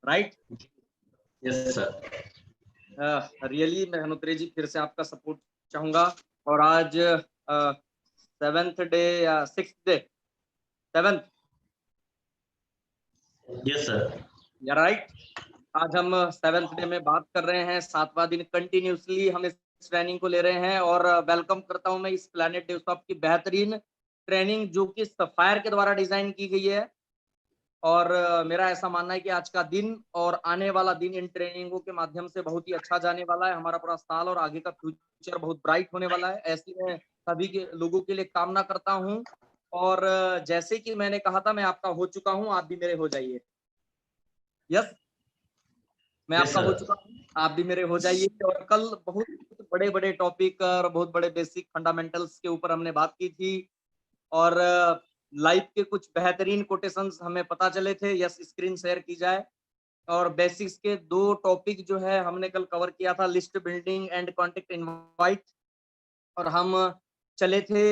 Right? Yes sir. Really मैं हनुत्रे जी फिर से आपका सपोर्ट चाहूंगा। और आज 7th डे या 6th day, 7th, yes sir. या राइट? आज हम 7th डे में बात कर रहे हैं, 7वां दिन कंटिन्यूसली हम इस ट्रेनिंग को ले रहे हैं। और वेलकम करता हूं मैं इस प्लैनेट डेवसॉफ्ट की बेहतरीन ट्रेनिंग जो कि सफायर के द्वारा डिजाइन की गई है। और मेरा ऐसा मानना है कि आज का दिन और आने वाला दिन इन ट्रेनिंगों के माध्यम से बहुत ही अच्छा जाने वाला है। हमारा पूरा साल और आगे का फ्यूचर बहुत ब्राइट होने वाला है, ऐसी मैं सभी के लोगों के लिए कामना करता हूं। और जैसे कि मैंने कहा था, मैं आपका हो चुका हूं, आप भी मेरे हो जाइए। यस, मैं यस आपका हो सर। चुका हूं, आप भी मेरे हो जाइए। और कल बहुत बड़े बड़े टॉपिक और बहुत बड़े बेसिक फंडामेंटल्स के ऊपर हमने बात की थी। और लाइफ के कुछ बेहतरीन कोटेशंस हमें पता चले थे। यस, स्क्रीन शेयर की जाए। और बेसिक्स के 2 टॉपिक जो है हमने कल कवर किया था, list building and contact invite. और हम चले थे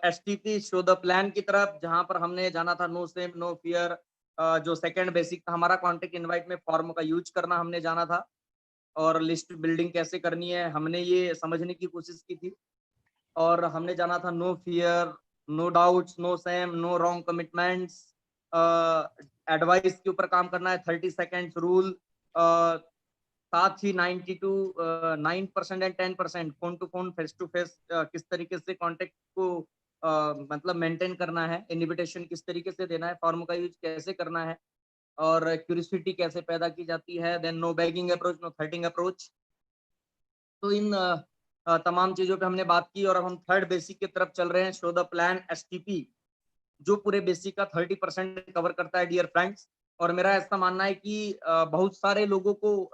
एसटीपी शो द प्लान की तरफ, जहां पर हमने जाना था नो सेम नो फियर। जो सेकंड बेसिक था हमारा, कॉन्टेक्ट इनवाइट में फॉर्म का यूज करना हमने जाना था। और लिस्ट बिल्डिंग कैसे करनी है हमने ये समझने की कोशिश की थी। और हमने जाना था no fear, no doubts, no shame, no wrong commitments. Advice के ऊपर काम करना है, 30 सेकेंड्स रूल। साथ ही 9% and 10% phone to phone, face to face किस तरीके से कांटेक्ट को मतलब मेंटेन करना है, इनविटेशन किस तरीके से देना है, फॉर्म का यूज कैसे करना है, और क्यूरियोसिटी कैसे पैदा की जाती है। Then no begging approach, no threatening approach. तो इन तमाम चीजों पे हमने बात की। और अब हम थर्ड बेसिक की तरफ चल रहे हैं, शो द प्लान एसटीपी, जो पूरे बेसिक का 30% कवर करता है डियर फ्रेंड्स। और मेरा ऐसा मानना है कि बहुत सारे लोगों को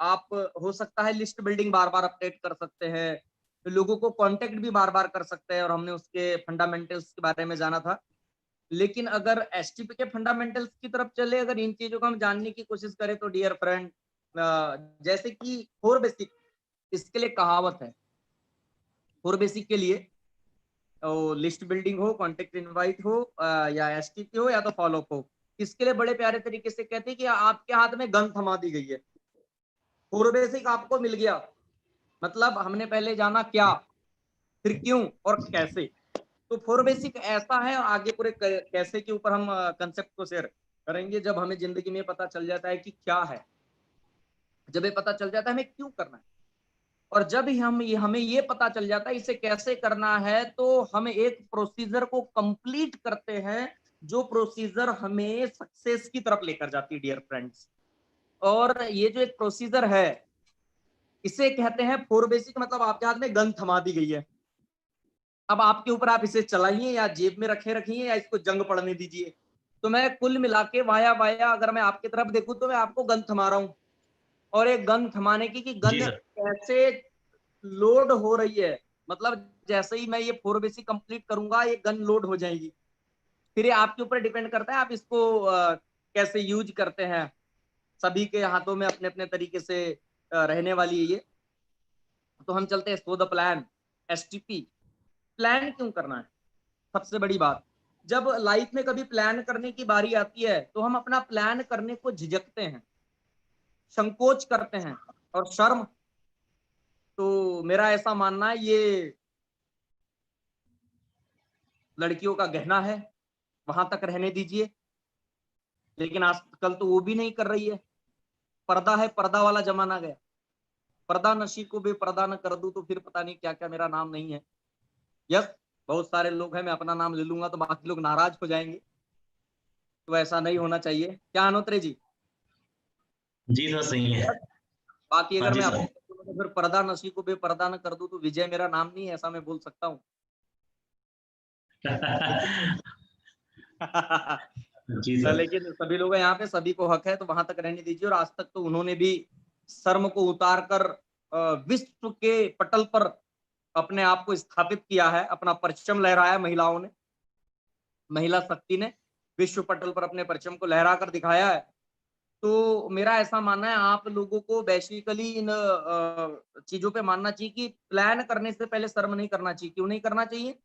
आप हो सकता है लिस्ट बिल्डिंग बार बार अपडेट कर सकते हैं, तो लोगों को कांटेक्ट भी बार बार कर सकते हैं, और हमने उसके फंडामेंटल्स के बारे में जाना था। लेकिन अगर एसटीपी के फंडामेंटल्स की तरफ चले, अगर इन चीजों को हम जानने की कोशिश करें, तो डियर फ्रेंड, जैसे कि 4 बेसिक, इसके लिए कहावत है, 4 बेसिक के लिए लिस्ट बिल्डिंग हो, कॉन्टेक्ट इनवाइट हो, या एसटीपी हो, या तो फॉलोअप हो, इसके लिए बड़े प्यारे तरीके से कहते हैं कि आपके हाथ में गन थमा दी गई है। 4 बेसिक आपको मिल गया, मतलब हमने पहले जाना क्या, फिर क्यों और कैसे। तो 4 बेसिक ऐसा है, आगे पूरे कैसे के ऊपर हम कंसेप्ट को शेयर करेंगे। जब हमें जिंदगी में पता चल जाता है कि क्या है, जब ये पता चल जाता है हमें क्यों करना है, और जब ही हमें ये पता चल जाता है इसे कैसे करना है, तो हम एक प्रोसीजर को कंप्लीट करते हैं, जो प्रोसीजर हमें सक्सेस की तरफ लेकर जाती है डियर फ्रेंड्स। और ये जो एक प्रोसीजर है, इसे कहते हैं 4 बेसिक। मतलब आपके हाथ में गन थमा दी गई है, अब आपके ऊपर, आप इसे चलाइए या जेब में रखे रखिए या इसको जंग पड़ने दीजिए। तो मैं कुल मिला के वाया वाया अगर मैं आपकी तरफ देखूं, तो मैं आपको गन थमा रहा हूं। और एक गन थमाने की कि जी गन सर। कैसे लोड हो रही है, मतलब जैसे ही मैं ये 4 बेसिक कंप्लीट करूंगा, ये गन लोड हो जाएगी। फिर ये आपके ऊपर डिपेंड करता है आप इसको कैसे यूज करते हैं। सभी के हाथों में अपने अपने तरीके से रहने वाली है ये। तो हम चलते हैं so the plan STP. Plan क्यों करना है, सबसे बड़ी बात। जब लाइफ में कभी प्लान करने की बारी आती है, तो हम अपना प्लान करने को झिझकते हैं, संकोच करते हैं, और शर्म, तो मेरा ऐसा मानना है ये लड़कियों का गहना है, वहां तक रहने दीजिए। लेकिन आजकल तो वो भी नहीं कर रही है। पर्दा है, पर्दा वाला जमाना गया। पर्दा नशी को भी पर्दा न कर दूं, तो फिर पता नहीं क्या क्या मेरा नाम नहीं है। यस, बहुत सारे लोग हैं, मैं अपना नाम ले लूंगा तो बाकी लोग नाराज हो जाएंगे। तो ऐसा नहीं होना चाहिए, क्या अनोत्रे जी? जी सर, सही है। बाकी हाँ अगर जी मैं सर। अपने तो फिर पर्दा नशी को बेपर्दा न कर दूं, तो विजय मेरा नाम नहीं है, ऐसा मैं बोल सकता हूँ। जी सर। लेकिन सभी लोग यहाँ पे, सभी को हक है, तो वहां तक रहने दीजिए। और आज तक तो उन्होंने भी शर्म को उतार कर विश्व के पटल पर अपने आप को स्थापित किया है, अपना परचम लहराया महिलाओं ने, महिला शक्ति ने विश्व पटल पर अपने परचम को लहरा कर दिखाया है। तो मेरा ऐसा मानना है, आप लोगों को बेसिकली इन चीजों पे मानना चाहिए कि प्लान करने से पहले शर्म नहीं करना चाहिए। क्यों नहीं करना चाहिए?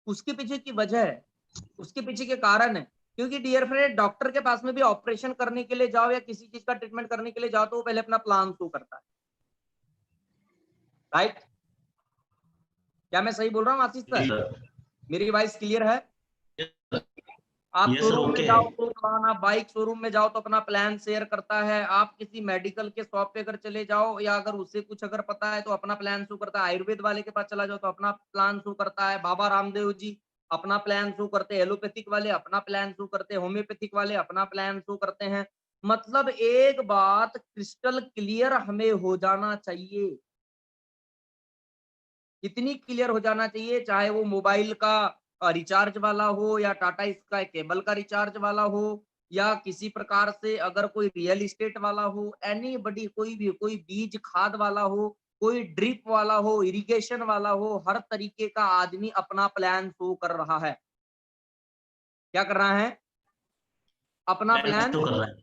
उसके पीछे की वजह है, उसके पीछे के कारण है। क्योंकि डियर फ्रेंड, डॉक्टर के पास में भी ऑपरेशन करने के लिए जाओ या किसी चीज का ट्रीटमेंट करने के लिए जाओ तो वो पहले अपना प्लान शो करता है, राइट? क्या मैं सही बोल रहा हूँ आशीष जी सर? सर। मेरी वॉइस क्लियर है? आप यस सर, शोरूम में ओके है। जाओ तो प्लान, आप बाइक शोरूम में जाओ तो अपना प्लान शेयर करता है, आप किसी मेडिकल के शॉप पे अगर चले जाओ या अगर उसे कुछ अगर पता है तो अपना प्लान शो करता है, आयुर्वेद वाले के पास चला जाओ तो अपना प्लान शो करता है, बाबा रामदेव जी अपना प्लान शो करते हैं, एलोपैथिक वाले अपना प्लान शो करते हैं, होम्योपैथिक वाले अपना प्लान शो करते हैं। मतलब एक बात क्रिस्टल क्लियर हमें हो जाना चाहिए, इतनी क्लियर हो जाना चाहिए, चाहे वो मोबाइल का रिचार्ज वाला हो या टाटा स्काई केबल का रिचार्ज वाला हो या किसी प्रकार से अगर कोई रियल एस्टेट वाला हो, एनीबॉडी, कोई भी, कोई बीज खाद वाला हो, कोई ड्रिप वाला हो, इरिगेशन वाला हो, हर तरीके का आदमी अपना प्लान शो कर रहा है। क्या कर रहा है? अपना प्लान प्लान शो कर रहा है।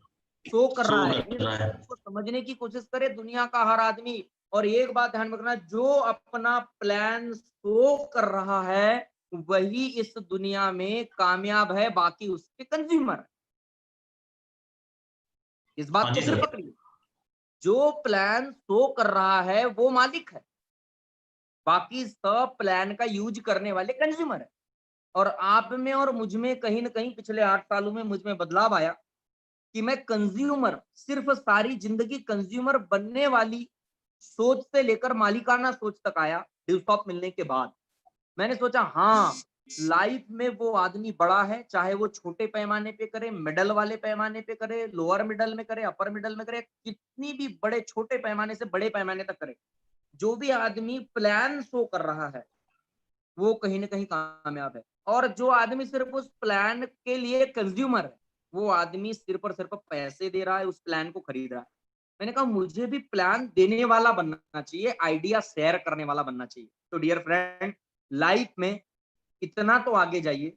शो कर शो रहा है। कर इस रहा है। चीज को समझने की कोशिश करे दुनिया का हर आदमी। और एक बात ध्यान में रखना, जो अपना प्लान शो कर रहा है वही इस दुनिया में कामयाब है, बाकी उसके कंज्यूमर। इस बात हाँ को जी फिर सर। पकड़िए, जो प्लान शो कर रहा है वो मालिक है, बाकी सब प्लान का यूज करने वाले कंज्यूमर है। और आप में और मुझ में कहीं ना कहीं पिछले 8 सालों में मुझ में बदलाव आया कि मैं कंज्यूमर, सिर्फ सारी जिंदगी कंज्यूमर बनने वाली सोच से लेकर मालिकाना सोच तक आया। हिलटॉप मिलने के बाद मैंने सोचा, हाँ, लाइफ में वो आदमी बड़ा है, चाहे वो छोटे पैमाने पे करे, मिडल वाले पैमाने पे करे, लोअर मिडल में करे, अपर मिडल में करे, कितनी भी बड़े छोटे पैमाने से बड़े पैमाने तक करे, जो भी आदमी प्लान शो कर रहा है वो कहीं ना कहीं कामयाब है। और जो आदमी सिर्फ उस प्लान के लिए कंज्यूमर है, वो आदमी सिर्फ और सिर्फ पैसे दे रहा है, उस प्लान को खरीद रहा है। मैंने कहा मुझे भी प्लान देने वाला बनना चाहिए, आइडिया शेयर करने वाला बनना चाहिए। तो डियर फ्रेंड, लाइफ में इतना तो आगे जाइए,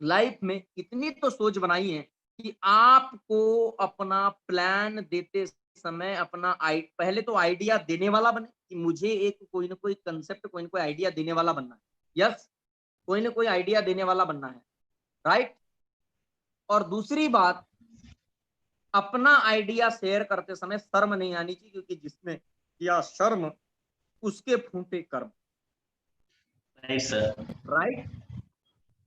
लाइफ में इतनी तो सोच बनाइए कि आपको अपना प्लान देते समय अपना पहले तो आइडिया देने वाला बने, कि मुझे एक कोई ना कोई कंसेप्ट, कोई ना कोई आइडिया देने वाला बनना है। यस, कोई ना कोई आइडिया देने वाला बनना है, राइट? और दूसरी बात, अपना आइडिया शेयर करते समय शर्म नहीं आनी चाहिए, क्योंकि जिसने किया शर्म उसके फूटे कर्म। Right sir. Right?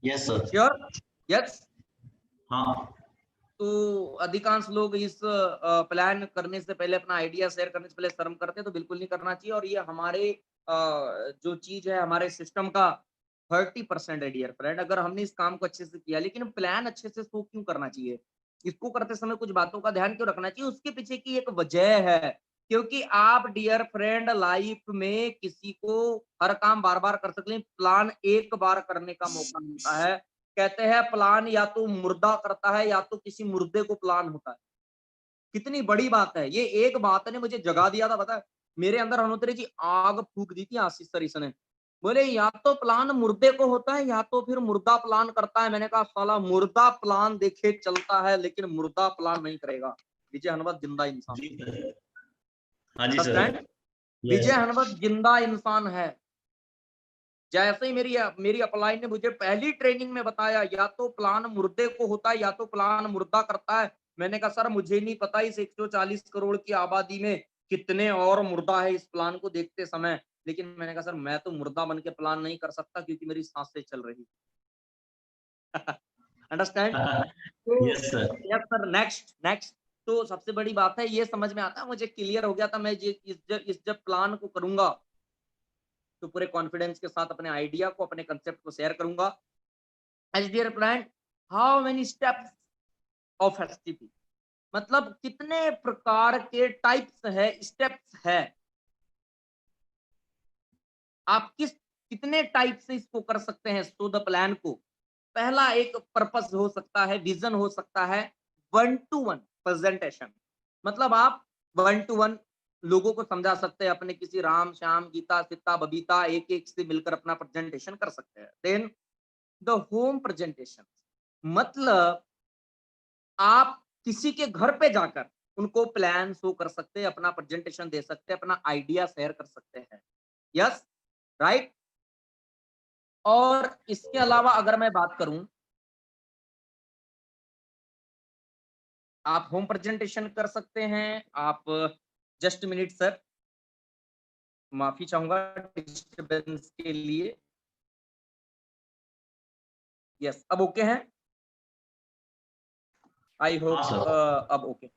Yes sir. Sure? Yes. हाँ। तो अधिकांश लोग इस प्लान करने से पहले, अपना आइडिया शेयर करने से पहले शर्म करते हैं, तो बिल्कुल नहीं करना चाहिए। और ये हमारे जो चीज है हमारे सिस्टम का 30% है डियर फ्रेंड। अगर हमने इस काम को अच्छे से किया, लेकिन प्लान अच्छे से शो क्यों करना चाहिए, इसको करते समय कुछ बातों का ध्यान क्यों रखना चाहिए, उसके पीछे की एक वजह है। क्योंकि आप डियर फ्रेंड लाइफ में किसी को हर काम बार बार कर सकते हैं, प्लान एक बार करने का मौका मिलता है। कहते हैं प्लान या तो मुर्दा करता है या तो किसी मुर्दे को प्लान होता है। कितनी बड़ी बात है ये, एक बात ने मुझे जगा दिया था, पता है? मेरे अंदर हनुमंतरी जी आग फूक दी थी आशीष सर इसने। बोले या तो प्लान मुर्दे को होता है या तो फिर मुर्दा प्लान करता है। मैंने कहा साला मुर्दा प्लान देखे चलता है लेकिन मुर्दा प्लान नहीं करेगा। विजय हनुमत जिंदा इंसान। जी सर। हाँ जी सर। अंडरस्टैंड? विजय यस। हनुमत जिंदा इंसान है। जैसे ही मेरी मेरी अपलाइन ने मुझे पहली ट्रेनिंग में बताया, या तो प्लान मुर्दे को होता है या तो प्लान मुर्दा करता है। मैंने कहा सर मुझे नहीं पता इस 140 करोड़ की आबादी में कितने और मुर्दा है इस प्लान को देखते समय, लेकिन मैंने कहा सर मैं तो मुर्दा बन के प्लान नहीं कर सकता क्योंकि मेरी सांसें चल रही। अंडरस्टैंड? तो yes sir. Yes sir, next next. तो सबसे बड़ी बात है ये समझ में आता है, मुझे क्लियर हो गया था, मैं ये इस जब प्लान को करूंगा तो पूरे कॉन्फिडेंस के साथ अपने आइडिया को, अपने कंसेप्ट को शेयर करूंगा। As dear friend, how many steps of STP, मतलब कितने प्रकार के टाइप्स है, स्टेप्स है, आप कितने टाइप से इसको कर सकते हैं सो द प्लान को। पहला एक पर्पस हो सकता है, विजन हो सकता है, 1-to-1 प्रेजेंटेशन। मतलब आप 1-to-1 लोगों को समझा सकते हैं, अपने किसी राम श्याम गीता सीता बबीता एक एक से मिलकर अपना प्रेजेंटेशन कर सकते हैं। देन द होम प्रेजेंटेशन, मतलब आप किसी के घर पे जाकर उनको प्लान शो कर सकते हैं, अपना प्रेजेंटेशन दे सकते हैं, अपना आइडिया शेयर कर सकते हैं। Yes, right. और इसके अलावा अगर मैं बात करूं आप होम प्रेजेंटेशन कर सकते हैं, आप जस्ट मिनट सर, माफ़ी चाहूँगा डिस्टर्बेंस के लिए। यस, अब ओके हैं? आई हाँ होप सर। अब ओके।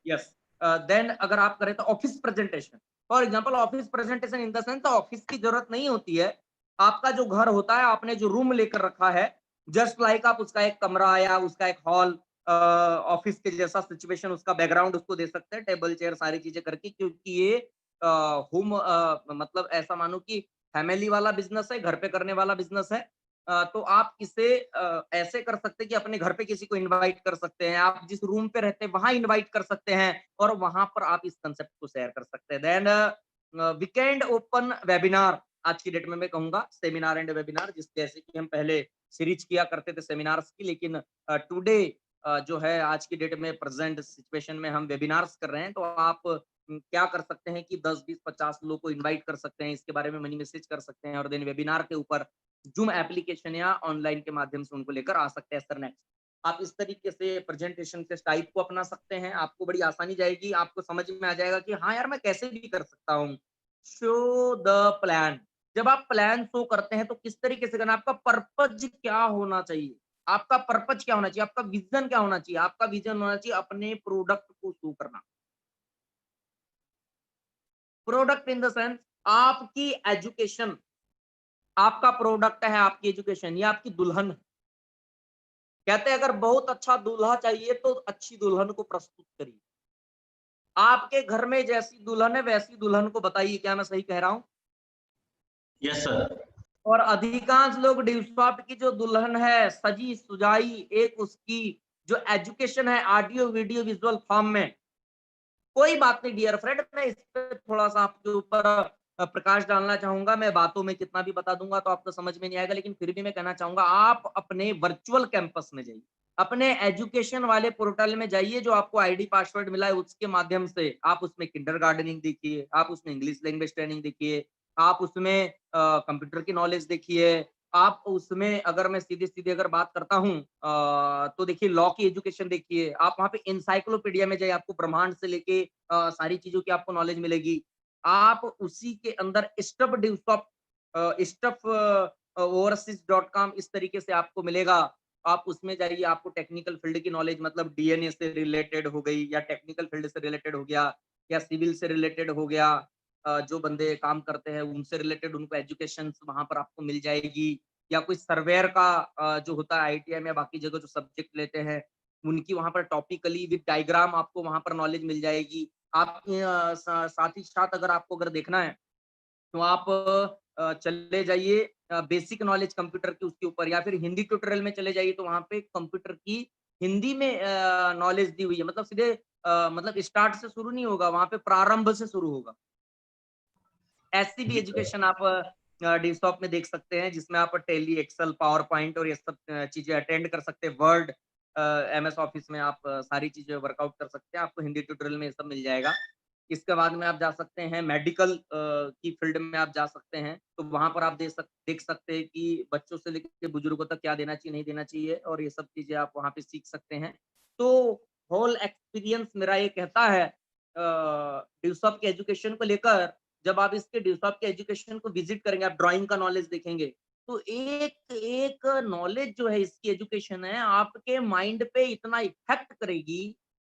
यस, देन अगर आप करें तो office presentation, for example office presentation in the sense office की जरूरत नहीं होती है। आपका जो घर होता है, आपने जो रूम लेकर रखा है, जस्ट लाइक आप उसका एक कमरा या उसका एक हॉल, ऑफिस के जैसा सिचुएशन, उसका बैकग्राउंड उसको दे सकते हैं, टेबल चेयर सारी चीजें करके, क्योंकि ये होम मतलब ऐसा मानो कि फैमिली वाला बिजनेस है, घर पे करने वाला बिजनेस है। तो आप इसे ऐसे कर सकते हैं कि अपने घर पे किसी को इनवाइट कर सकते हैं, आप जिस रूम पे रहते हैं वहां इनवाइट कर सकते हैं और वहां पर आप इस कंसेप्ट को शेयर कर सकते हैं। देन वीकेंड ओपन वेबिनार, आज की डेट में मैं कहूंगा सेमिनार एंड वेबिनार, जिस जैसे कि हम पहले सीरीज किया करते थे सेमिनार्स की, लेकिन टुडे जो है आज की डेट में प्रेजेंट सिचुएशन में हम वेबिनार्स कर रहे हैं। तो आप क्या कर सकते हैं कि 10 20 50 लोगों को इनवाइट कर सकते हैं, इसके बारे में मनी मैसेज कर सकते हैं और देन वेबिनार के ऊपर जूम एप्लीकेशन या ऑनलाइन के माध्यम से उनको लेकर आ सकते हैं। सर नेक्स्ट, आप इस तरीके से प्रेजेंटेशन के टाइप को अपना सकते हैं, आपको बड़ी आसानी जाएगी, आपको समझ में आ जाएगा कि हाँ यार मैं कैसे भी कर सकता हूँ। शो द प्लान, जब आप प्लान शो करते हैं तो किस तरीके से करना, आपका पर्पज क्या होना चाहिए, आपका पर्पज क्या होना चाहिए, आपका विजन क्या होना चाहिए, आपका विजन होना चाहिए अपने प्रोडक्ट को शो करना। प्रोडक्ट इन द सेंस आपकी एजुकेशन, आपका प्रोडक्ट है आपकी एजुकेशन, ये आपकी दुल्हन है। कहते हैं अगर बहुत अच्छा दूल्हा चाहिए तो अच्छी दुल्हन को प्रस्तुत करिए। आपके घर में जैसी दुल्हन है वैसी दुल्हन को बताइए, क्या मैं सही कह रहा हूं? Yes sir. और अधिकांश लोग डिवसॉफ्ट की जो दुल्हन है सजी सुजाई, एक उसकी जो एजुकेशन है ऑडियो वीडियो विजुअल फॉर्म में, कोई बात नहीं डियर फ्रेंड, मैं इस पे थोड़ा सा आपके ऊपर प्रकाश डालना चाहूंगा। मैं बातों में कितना भी बता दूंगा तो आपको समझ में नहीं आएगा, लेकिन फिर भी मैं कहना चाहूंगा आप अपने वर्चुअल कैंपस में जाइए, अपने एजुकेशन वाले पोर्टल में जाइए, जो आपको आईडी पासवर्ड मिला है उसके माध्यम से आप उसमें किंडर गार्डनिंग देखिए, आप उसमें इंग्लिश लैंग्वेज ट्रेनिंग देखिए, आप उसमें कंप्यूटर की नॉलेज देखिए, आप उसमें अगर मैं सीधे-सीधे अगर बात करता हूँ तो देखिए लॉ की एजुकेशन देखिए, आप वहाँ पे एनसाइक्लोपीडिया में जाइए, आपको ब्रह्मांड से लेके सारी चीज़ों की आपको नॉलेज मिलेगी। आप उसी के अंदर स्टफ डिवसॉफ्ट स्टफ ओवरसीज.com इस तरीके से आपको मिलेगा। आप उसमें जाइए, आपको टेक्निकल फील्ड की नॉलेज मतलब डीएनए से रिलेटेड हो गई या टेक्निकल फील्ड से रिलेटेड हो गया या सिविल से रिलेटेड हो गया, जो बंदे काम करते हैं उनसे रिलेटेड उनको एजुकेशन वहाँ पर आपको मिल जाएगी, या कोई सर्वेयर का जो होता है आईटीआई में बाकी जगह जो सब्जेक्ट लेते हैं उनकी वहाँ पर टॉपिकली विद डायग्राम आपको वहाँ पर नॉलेज मिल जाएगी। आप साथ ही साथ अगर आपको अगर देखना है तो आप चले जाइए बेसिक नॉलेज कंप्यूटर की उसके ऊपर, या फिर हिंदी ट्यूटोरियल में चले जाइए तो वहाँ पे कंप्यूटर की हिंदी में नॉलेज दी हुई है, मतलब सीधे मतलब स्टार्ट से शुरू नहीं होगा, वहाँ पे प्रारंभ से शुरू होगा। ऐसी भी जी सर। एजुकेशन आप डिसॉप में देख सकते हैं, जिसमें आप टैली, एक्सेल, पावर पॉइंट और ये सब चीजें अटेंड कर सकते हैं। वर्ड, एमएस ऑफिस में आप सारी चीजें वर्कआउट कर सकते हैं, आपको हिंदी ट्यूटोरियल में ये सब मिल जाएगा। इसके बाद में आप जा सकते हैं मेडिकल की फील्ड में आप जा सकते हैं, तो वहां पर आप देख सकते हैं कि बच्चों से लेकर बुजुर्गों तक क्या देना चाहिए नहीं देना चाहिए, और ये सब चीजें आप वहां पे सीख सकते हैं। तो होल एक्सपीरियंस मेरा ये कहता है डिसॉप के एजुकेशन को लेकर, जब आप इसके डिसॉप के एजुकेशन को विजिट करेंगे, आप ड्राइंग का नॉलेज देखेंगे, तो एक एक नॉलेज जो है इसकी एजुकेशन है आपके माइंड पे इतना इफेक्ट करेगी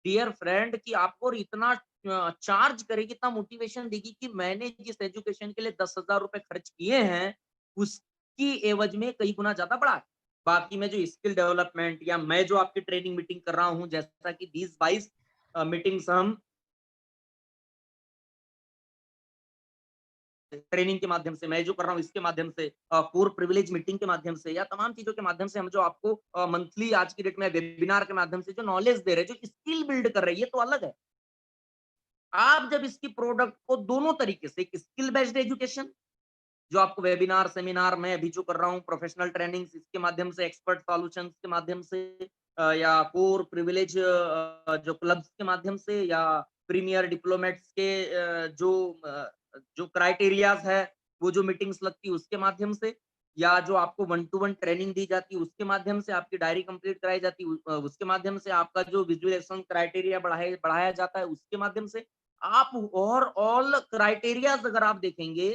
डियर फ्रेंड, कि आपको और इतना चार्ज करेगी, इतना मोटिवेशन देगी कि मैंने जिस एजुकेशन के लिए 10,000 रुपए खर्च किए हैं उसकी एवज में कई गुना ज्यादा बढ़ा है। बाकी में जो स्किल डेवलपमेंट या मैं जो आपकी ट्रेनिंग मीटिंग कर रहा हूँ, जैसा कि 20-22 मीटिंग्स हम ट्रेनिंग के माध्यम से, मैं जो कर रहा हूँ इसके माध्यम से, कोर प्रिविलेज मीटिंग के माध्यम से, या तमाम चीजों के माध्यम से हम जो आपको मंथली आज की डेट में वेबिनार के माध्यम से जो नॉलेज दे रहे हैं, जो स्किल बिल्ड कर रहे हैं, ये तो अलग है। आप जब इसकी प्रोडक्ट को दोनों तरीके से, एक स्किल बेस्ड एजुकेशन जो आपको वेबिनार सेमिनार मैं अभी जो कर रहा हूँ, प्रोफेशनल ट्रेनिंग इसके माध्यम से, एक्सपर्ट सॉल्यूशंस के माध्यम से, या कोर प्रिविलेज जो क्लब्स के माध्यम से, या प्रीमियर डिप्लोमेट्स के जो क्राइटेरियाज है वो जो मीटिंग्स लगती है उसके माध्यम से, या जो आपको 1 to 1 ट्रेनिंग दी जाती है उसके माध्यम से आपकी डायरी कंप्लीट कराई जाती है, उसके माध्यम से आपका जो विजुअलाइजेशन क्राइटेरिया बढ़ाया जाता है उसके माध्यम से आप, और ऑल क्राइटेरियाज अगर आप देखेंगे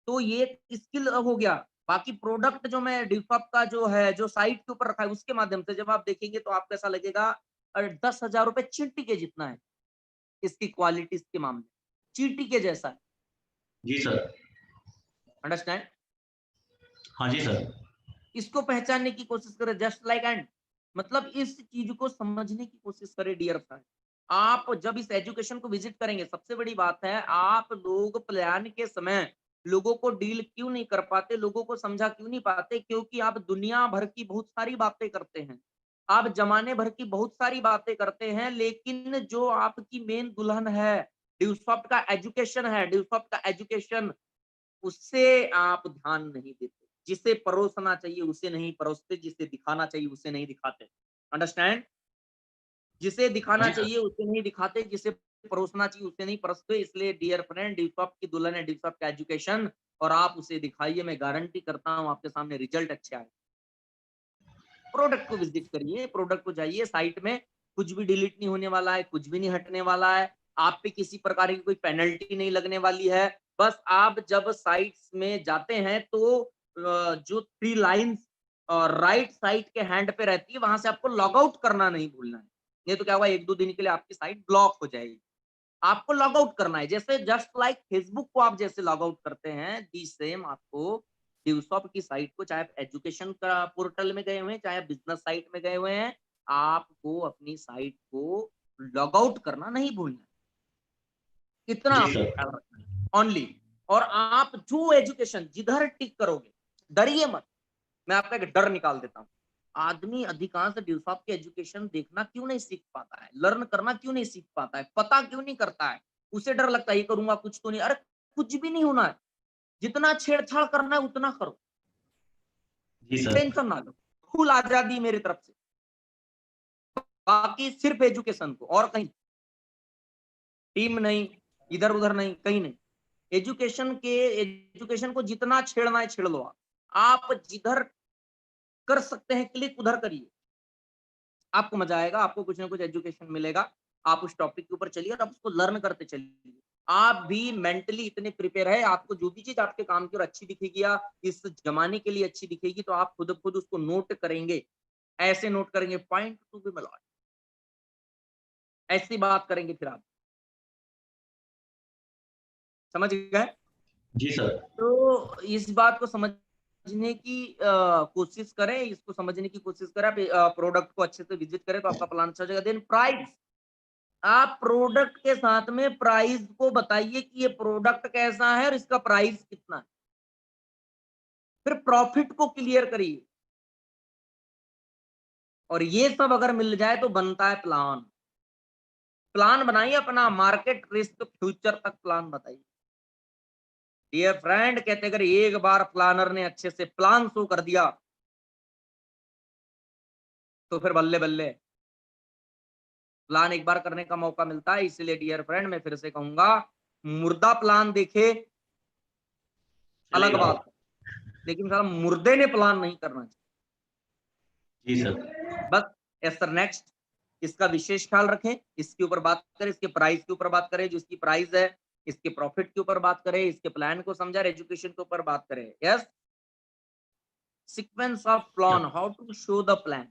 तो ये स्किल हो गया। बाकी प्रोडक्ट जो मैं डिफॉप का जो है, जो साइट के ऊपर रखा है उसके माध्यम से जब आप देखेंगे तो आपको ऐसा लगेगा 10,000 रुपए चींटी के जितना है इसकी क्वालिटी के मामले, चींटी के जैसा है। जी सर। अंडरस्टैंड? हाँ जी सर। इसको पहचानने की कोशिश करें, जस्ट लाइक एंड, मतलब इस चीज को समझने की कोशिश करें डियर फ्रेंड। आप जब इस एजुकेशन को विजिट करेंगे, सबसे बड़ी बात है आप लोग प्लान के समय लोगों को डील क्यों नहीं कर पाते, लोगों को समझा क्यों नहीं पाते, क्योंकि आप दुनिया भर की बहुत सारी बातें करते हैं, आप जमाने भर की बहुत सारी बातें करते हैं, लेकिन जो आपकी मेन दुल्हन है, ड्यूसॉफ्ट का एजुकेशन है, ड्यूसॉफ्ट का एजुकेशन, उससे आप ध्यान नहीं देते। जिसे परोसना चाहिए उसे नहीं परोसते, जिसे दिखाना चाहिए उसे नहीं दिखाते। अंडरस्टैंड? जिसे हाँ दिखाना जी सर। चाहिए उसे नहीं दिखाते, जिसे परोसना चाहिए उसे नहीं परोसते। इसलिए डियर फ्रेंड, ड्यूसॉफ्ट की दुल्हन है ड्यूसॉफ्ट का एजुकेशन, और आप उसे दिखाइए, मैं गारंटी करता हूँ आपके सामने रिजल्ट अच्छे आए। प्रोडक्ट को विजिट करिए, प्रोडक्ट को जाइए, साइट में कुछ भी डिलीट नहीं होने वाला है, कुछ भी नहीं हटने वाला है, आप पे किसी प्रकार की कोई पेनल्टी नहीं लगने वाली है। बस आप जब साइट्स में जाते हैं तो जो 3 लाइन्स राइट साइड के हैंड पे रहती है, वहां से आपको लॉग आउट करना नहीं भूलना है। नहीं तो क्या होगा, 1-2 दिन के लिए आपकी साइट ब्लॉक हो जाएगी। आपको लॉग आउट करना है, जैसे जस्ट लाइक फेसबुक को आप जैसे लॉग आउट करते हैं, दी सेम आपको ड्यूसॉफ्ट की साइट को, चाहे आप एजुकेशन का पोर्टल में गए हुए हैं, चाहे आप बिजनेस साइट में गए हुए हैं, आपको अपनी साइट को लॉग आउट करना नहीं भूलना है। इतना जी आपको सर। ख्याल रखना है ओनली। और आप जो एजुकेशन जिधर टिक करोगे, डरिए मत। मैं आपका एक डर निकाल देता हूँ। आदमी अधिकांश ड्यूसॉफ्ट के एजुकेशन देखना क्यों नहीं सीख पाता है, लर्न करना क्यों नहीं सीख पाता है, पता क्यों नहीं करता है? उसे डर लगता है ये करूंगा कुछ तो नहीं, अरे कुछ भी नहीं होना है, जितना छेड़छाड़ करना है उतना करो, जी सर। टेंशन ना लो, फुल आजादी मेरी तरफ से। बाकी सिर्फ एजुकेशन को, और कहीं टीम नहीं, इधर उधर नहीं, कहीं नहीं। एजुकेशन को जितना छेड़ना है छेड़ लो। आप जिधर कर सकते हैं क्लिक उधर करिए, आपको मजा आएगा, आपको कुछ ना कुछ एजुकेशन मिलेगा। आप उस टॉपिक के ऊपर चलिए और आप उसको लर्न करते चलिए। आप भी मेंटली इतने प्रिपेयर है, आपको जो भी चीज आपके काम की और अच्छी दिखेगी या इस जमाने के लिए अच्छी दिखेगी तो आप खुद खुद उसको नोट करेंगे। ऐसे नोट करेंगे, पॉइंट टू बी मिलॉट, ऐसी बात करेंगे फिर आप, समझ गए? जी सर। तो इस बात को समझने की कोशिश करें, इसको समझने की कोशिश करें। आप प्रोडक्ट को अच्छे से विजिट करें तो आपका प्लान अच्छा हो जाएगा। देन प्राइस, आप प्रोडक्ट के साथ में प्राइस को बताइए कि ये प्रोडक्ट कैसा है और इसका प्राइस कितना है। फिर प्रॉफिट को क्लियर करिए, और ये सब अगर मिल जाए तो बनता है प्लान। प्लान बनाइए अपना, मार्केट रिस्क फ्यूचर तक प्लान बताइए। डियर फ्रेंड, कहते अगर एक बार प्लानर ने अच्छे से प्लान शो कर दिया तो फिर बल्ले बल्ले। प्लान एक बार करने का मौका मिलता है, इसलिए डियर फ्रेंड मैं फिर से कहूंगा, मुर्दा प्लान देखे अलग चलेगा। बात है, लेकिन साला मुर्दे ने प्लान नहीं करना चाहिए। जी सर। बस यस सर, नेक्स्ट, इसका विशेष ख्याल रखें, इसके ऊपर बात करें, इसके प्राइस के ऊपर बात करें, जो इसकी प्राइस है, इसके प्रॉफिट के ऊपर बात करें, इसके प्लान को समझा, एजुकेशन के ऊपर बात करें। Yes, sequence of plan, how to show the plan.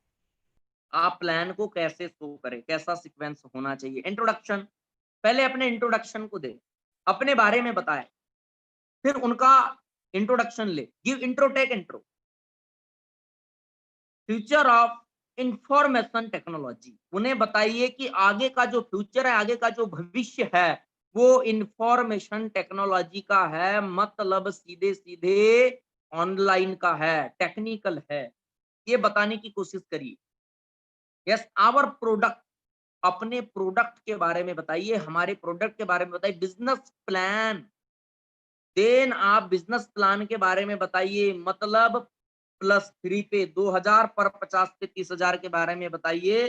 आप प्लान को कैसे शो करें, कैसा सीक्वेंस होना चाहिए। इंट्रोडक्शन, पहले अपने इंट्रोडक्शन को दे, अपने बारे में बताए, फिर उनका इंट्रोडक्शन ले, give intro take intro. Future of information technology, उन्हें बताइए कि आगे का जो फ्यूचर है, आगे का जो भविष्य है, वो इंफॉर्मेशन टेक्नोलॉजी का है, मतलब सीधे सीधे ऑनलाइन का है, टेक्निकल है, ये बताने की कोशिश करिए। यस, आवर प्रोडक्ट, अपने प्रोडक्ट के बारे में बताइए, हमारे प्रोडक्ट के बारे में बताइए। बिजनेस प्लान, देन आप बिजनेस प्लान के बारे में बताइए, मतलब +3 पे 2000 पर 50 पे 30,000 के बारे में बताइए।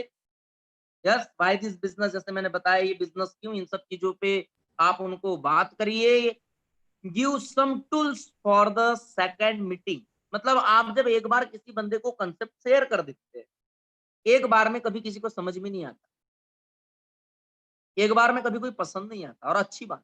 यस, बाय दिस बिजनेस, जैसे मैंने बताया ये बिजनेस क्यों, इन सब चीजों पे आप उनको बात करिए। Give some tools for the second meeting, मतलब आप जब एक बार किसी बंदे को कंसेप्ट शेयर कर देते हैं, एक बार में कभी किसी को समझ में नहीं आता, एक बार में कभी कोई पसंद नहीं आता, और अच्छी बात।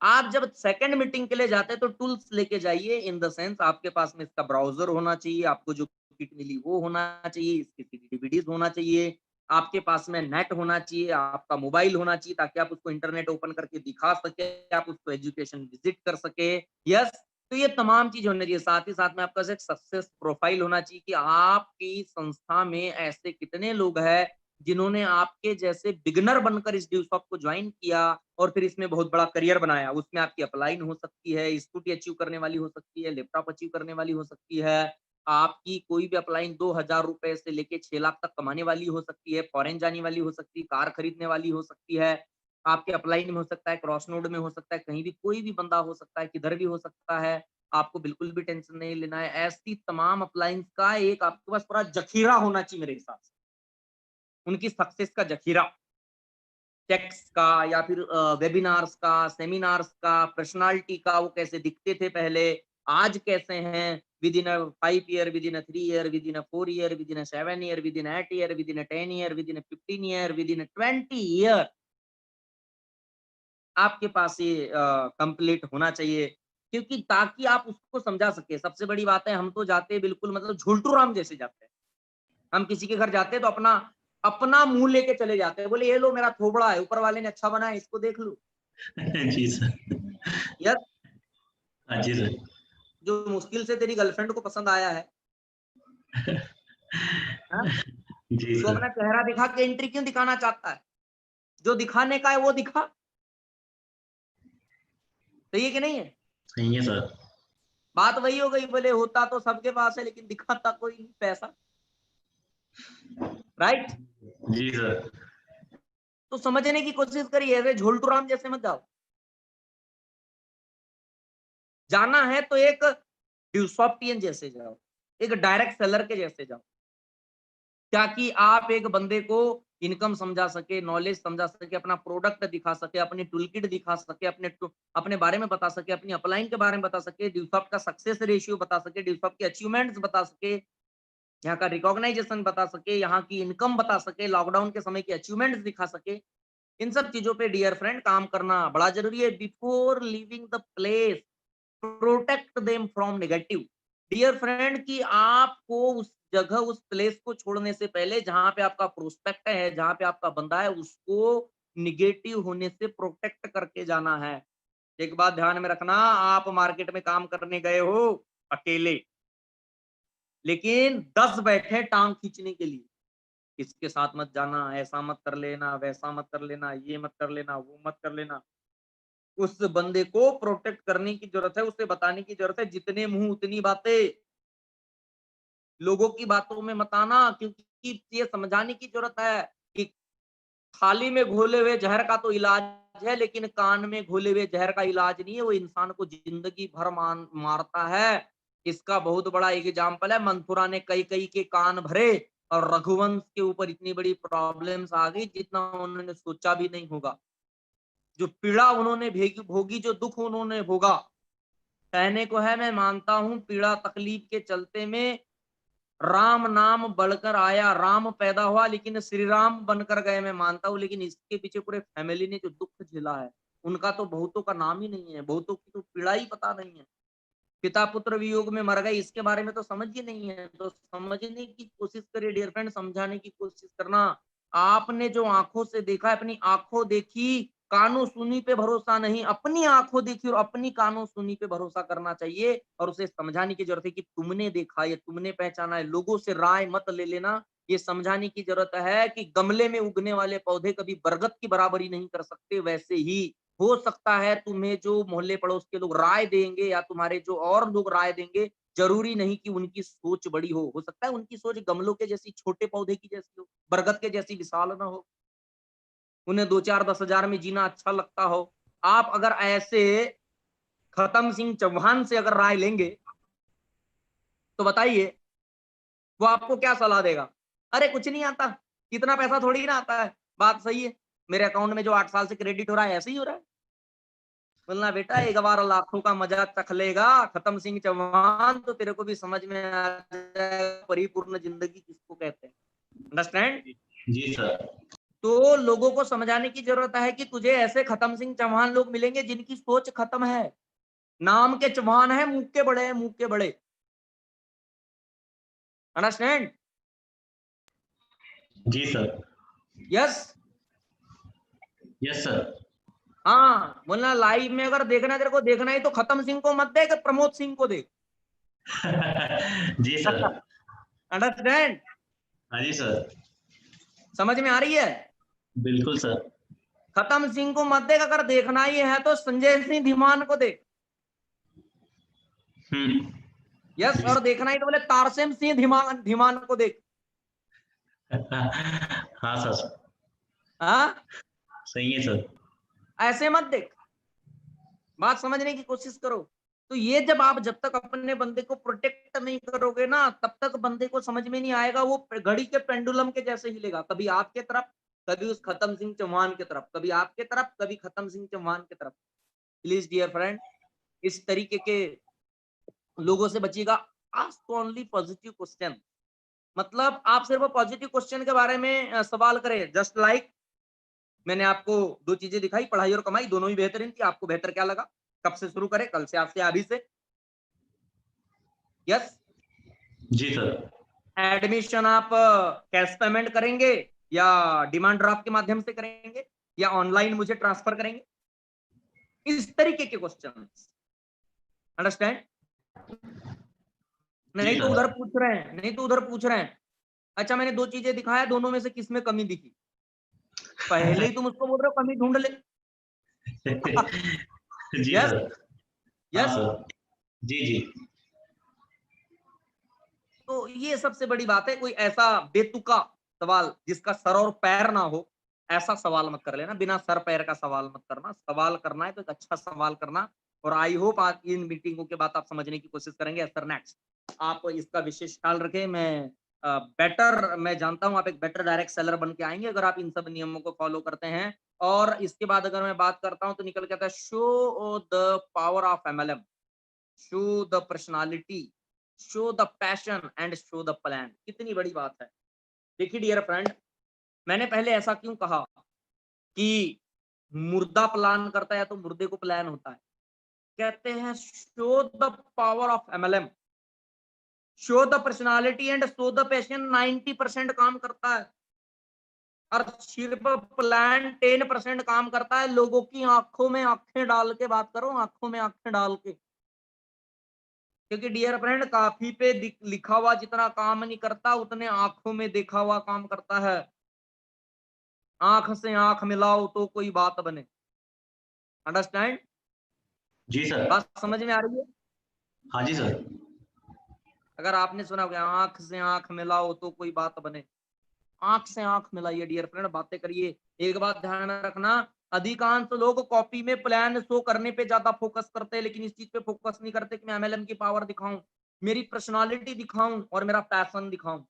आप जब सेकंड मीटिंग के लिए जाते हैं तो टूल्स लेके जाइए, इन द सेंस आपके पास में इसका ब्राउजर होना चाहिए, आपको जो किट मिली वो होना चाहिए, इसकी डीवीडीज होना चाहिए, आपके पास में नेट होना चाहिए, आपका मोबाइल होना चाहिए ताकि आप उसको इंटरनेट ओपन करके दिखा सके, आप उसको एजुकेशन विजिट कर सके। यस, तो ये तमाम चीज होनी चाहिए। साथ ही साथ में आपका एक सक्सेस प्रोफाइल होना चाहिए कि आपकी संस्था में ऐसे कितने लोग हैं जिन्होंने आपके जैसे बिगिनर बनकर इस ड्यूसॉफ्ट को ज्वाइन किया और फिर इसमें बहुत बड़ा करियर बनाया। उसमें आपकी अपलाइन हो सकती है, स्कूटी अचीव करने वाली हो सकती है, लैपटॉप अचीव करने वाली हो सकती है, आपकी कोई भी अपलाइन 2000 रुपए से लेके 6 लाख तक कमाने वाली हो सकती है, फॉरेन जाने वाली हो सकती है, कार खरीदने वाली हो सकती है, आपके अपलाइन में हो सकता है, क्रॉस नोड में हो सकता है, कहीं भी कोई भी बंदा हो सकता है, किधर भी हो सकता है। आपको बिल्कुल भी टेंशन नहीं लेना है। ऐसी तमाम अपलाइंस का एक आपके पास पूरा जखीरा होना चाहिए मेरे हिसाब से, उनकी सक्सेस का जखीरा, टेक्स्ट का या फिर वेबिनार्स का, सेमिनार्स का, पर्सनालिटी का, वो कैसे दिखते थे पहले, आज कैसे हैं, with in a 5 year, with in a 3 year, with in a 4 year, with in a 7 year, with in a 8 year, with in a 10 year, with in a 15 year, with in a 20 year, आपके पास ये complete होना चाहिए, क्योंकि ताकि आप उसको समझा सके। सबसे बड़ी बात है, हम तो जाते हैं बिल्कुल मतलब झुलटू राम जैसे जाते हैं। हम किसी के घर जाते हैं तो अपना अपना मुंह लेके चले जाते हैं, बोले ये लो मेरा थोबड़ा है, ऊपर वाले ने अच्छा बनाया, इसको देख लो। जी सर। यार, हाँ जी सर। जो मुश्किल से तेरी गर्लफ्रेंड को पसंद आया है, हाँ? जी तो सर। अपना चेहरा दिखा के एंट्री क्यों दिखाना चाहता है? जो दिखाने का है वो दिखा। सही है कि नहीं है? सही है सर। बात वही हो गई, बोले होता तो सबके पास है लेकिन दिखाता कोई नहीं, पैसा। राइट? जी सर। तो समझने की कोशिश करिए, ऐसे झोल्टू राम जैसे मत जाओ। जाना है तो एक ड्यूसॉफ्टियन जैसे जाओ, एक डायरेक्ट सेलर के जैसे जाओ, ताकि आप एक बंदे को इनकम समझा सके, नॉलेज समझा सके, अपना प्रोडक्ट दिखा सके, अपनी टूल किट दिखा सके, अपने बारे में बता सके, अपनी अपलाइन के बारे में बता सके, ड्यूसॉफ्ट का सक्सेस रेशियो बता सके, ड्यूसॉफ्ट के अचीवमेंट्स बता सके, यहाँ का रिकॉग्नाइजेशन बता सके, यहाँ की इनकम बता सके, लॉकडाउन के समय की अचीवमेंट्स दिखा सके। इन सब चीजों पे डियर फ्रेंड काम करना बड़ा जरूरी है। Before leaving the place, protect them from negative. Dear friend, कि आपको उस जगह, उस प्लेस को छोड़ने से पहले, जहां पे आपका प्रोस्पेक्ट है, जहां पे आपका बंदा है, उसको निगेटिव होने से प्रोटेक्ट करके जाना है। एक बात ध्यान में रखना, आप मार्केट में काम करने गए हो अकेले, लेकिन 10 बैठे टांग खींचने के लिए। इसके साथ मत जाना, ऐसा मत कर लेना, वैसा मत कर लेना, ये मत कर लेना, वो मत कर लेना। उस बंदे को प्रोटेक्ट करने की जरूरत है, उसे बताने की जरूरत है, जितने मुंह उतनी बातें। लोगों की बातों में मत आना, क्योंकि ये समझाने की जरूरत है कि थाली में घोले हुए जहर का तो इलाज है, लेकिन कान में घोले हुए जहर का इलाज नहीं है। वो इंसान को जिंदगी भर मारता है। इसका बहुत बड़ा एग्जाम्पल है, मंथुरा ने कई कई के कान भरे और रघुवंश के ऊपर इतनी बड़ी प्रॉब्लम्स आ गई जितना उन्होंने सोचा भी नहीं होगा। जो पीड़ा उन्होंने भोगी, जो दुख उन्होंने भोगा, कहने को है, मैं मानता हूं पीड़ा तकलीफ के चलते में राम नाम बढ़कर आया, राम पैदा हुआ लेकिन श्री राम बनकर गए, मैं मानता हूं। लेकिन इसके पीछे पूरे फैमिली ने जो दुख झेला है, उनका तो बहुतों का नाम ही नहीं है, बहुतों की तो पीड़ा ही पता नहीं है। पिता पुत्र वियोग में मर गए, इसके बारे में तो समझ ही नहीं है। तो समझने की कोशिश करिए डियर फ्रेंड, समझाने की कोशिश करना। आपने जो आंखों से देखा है, अपनी आंखों देखी, कानों सुनी पे भरोसा नहीं, अपनी आंखों देखी और अपनी कानों सुनी पे भरोसा करना चाहिए। और उसे समझाने की जरूरत है कि तुमने देखा या तुमने पहचाना है, लोगों से राय मत ले लेना। ये समझाने की जरूरत है कि गमले में उगने वाले पौधे कभी बरगद की बराबरी नहीं कर सकते। वैसे ही हो सकता है तुम्हें जो मोहल्ले पड़ोस के लोग राय देंगे या तुम्हारे जो और लोग राय देंगे, जरूरी नहीं कि उनकी सोच बड़ी हो सकता है उनकी सोच गमलों के जैसी, छोटे पौधे की जैसी हो, बरगद के जैसी विशाल ना हो। उन्हें 2-4-10 हजार में जीना अच्छा लगता हो। आप अगर ऐसे खत्म सिंह चौहान से अगर राय लेंगे तो बताइए वो आपको क्या सलाह देगा? अरे कुछ नहीं आता, कितना पैसा थोड़ी ना आता है। बात सही है, मेरे अकाउंट में जो 8 साल से क्रेडिट हो रहा है ऐसे ही हो रहा है। बोलना बेटा एक बार लाखों का मजा चख लेगा खत्म सिंह चौहान तो तेरे को भी समझ में आ जाएगा परिपूर्ण जिंदगी किसको कहते हैं। अंडरस्टैंड? जी सर। तो लोगों को समझाने की जरूरत है कि तुझे ऐसे खत्म सिंह चौहान लोग मिलेंगे जिनकी सोच खत्म है, नाम के चौहान है, मुंह के बड़े हैं, मुंह के बड़े। अंडरस्टैंड? जी सर। यस। Yes sir. हाँ, बोलना लाइव में अगर देखना तेरे को देखना है तो खत्म सिंह को मत देख, प्रमोद सिंह को देख। जी सर। अंडरस्टैंड? हाँ जी सर। समझ में आ रही है? बिल्कुल सर। खत्म सिंह को मत देख, अगर देखना ही है तो संजय सिंह धीमान को देख। यस। और देखना ही तो बोले तारसेम सिंह धीमान धीमान को देख। हाँ सर। हाँ, सही है सर। ऐसे मत देख, बात समझने की कोशिश करो। तो ये जब तक अपने बंदे को प्रोटेक्ट नहीं करोगे ना, तब तक बंदे को समझ में नहीं आएगा। वो घड़ी के पेंडुलम के जैसे हिलेगा, कभी आपके तरफ, कभी उस खत्म सिंह चौहान की तरफ, कभी आपके तरफ, कभी खत्म सिंह चौहान की तरफ। प्लीज डियर फ्रेंड, इस तरीके के लोगों से बचिएगा। आस्क ओनली पॉजिटिव क्वेश्चन, मतलब आप सिर्फ पॉजिटिव क्वेश्चन के बारे में सवाल करें। जस्ट लाइक मैंने आपको दो चीजें दिखाई, पढ़ाई और कमाई, दोनों ही बेहतरीन थी। आपको बेहतर क्या लगा? कब से शुरू करें? कल से, आज से, अभी से? यस। जी सर। एडमिशन आप कैश पेमेंट करेंगे या डिमांड ड्राफ्ट के माध्यम से करेंगे या ऑनलाइन मुझे ट्रांसफर करेंगे? इस तरीके के क्वेश्चन। अंडरस्टैंड? जी नहीं तो सर। उधर पूछ रहे हैं, नहीं तो उधर पूछ रहे हैं, अच्छा मैंने दो चीजें दिखाया, दोनों में से किस में कमी दिखी? पहले ही तुम उसको बोल रहे हो कमी ढूंढ ले। जी यस। सर। हाँ यस। सर। जी जी। तो ये सबसे बड़ी बात है। कोई ऐसा बेतुका सवाल जिसका सर और पैर ना हो, ऐसा सवाल मत कर लेना। बिना सर पैर का सवाल मत करना। सवाल करना है तो एक अच्छा सवाल करना। और आई होप आज इन मीटिंगों के बाद आप समझने की कोशिश करेंगे। सर नेक्स्ट आप इसका विशेष ख्याल रखें। मैं जानता हूं आप एक बेटर डायरेक्ट सेलर बन के आएंगे अगर आप इन सब नियमों को फॉलो करते हैं। और इसके बाद अगर मैं बात करता हूं तो निकल के आता है show the power of MLM, show the personality, show the passion and show the plan. कितनी बड़ी बात है। देखिए डियर फ्रेंड, मैंने पहले ऐसा क्यों कहा कि मुर्दा प्लान करता है तो मुर्दे को प्लान होता है। कहते हैं show the power of MLM, show the personality and show the passion 90% काम करता है और सिर्फ प्लान 10% काम करता है। लोगों की आंखों में आंखें डाल के बात करो, आंखों में आंखें डाल के। क्योंकि डियर फ्रेंड, काफी पे लिखा हुआ जितना काम नहीं करता उतने आंखों में देखा हुआ काम करता है। आंख से आंख मिलाओ तो कोई बात बने। अंडरस्टैंड? जी सर। बात समझ में आ रही है? हाँ जी सर। अगर आपने सुना होगा आंख से आंख मिलाओ तो कोई बात बने, आंख से आंख मिलाइए डियर फ्रेंड, बातें करिए। एक बात ध्यान में रखना, अधिकांश लोग कॉपी में प्लान शो करने पे ज्यादा फोकस करते हैं, लेकिन इस चीज पे फोकस नहीं करते कि मैं एमएलएम की पावर दिखाऊं, मेरी पर्सनालिटी दिखाऊं और मेरा पैशन दिखाऊं।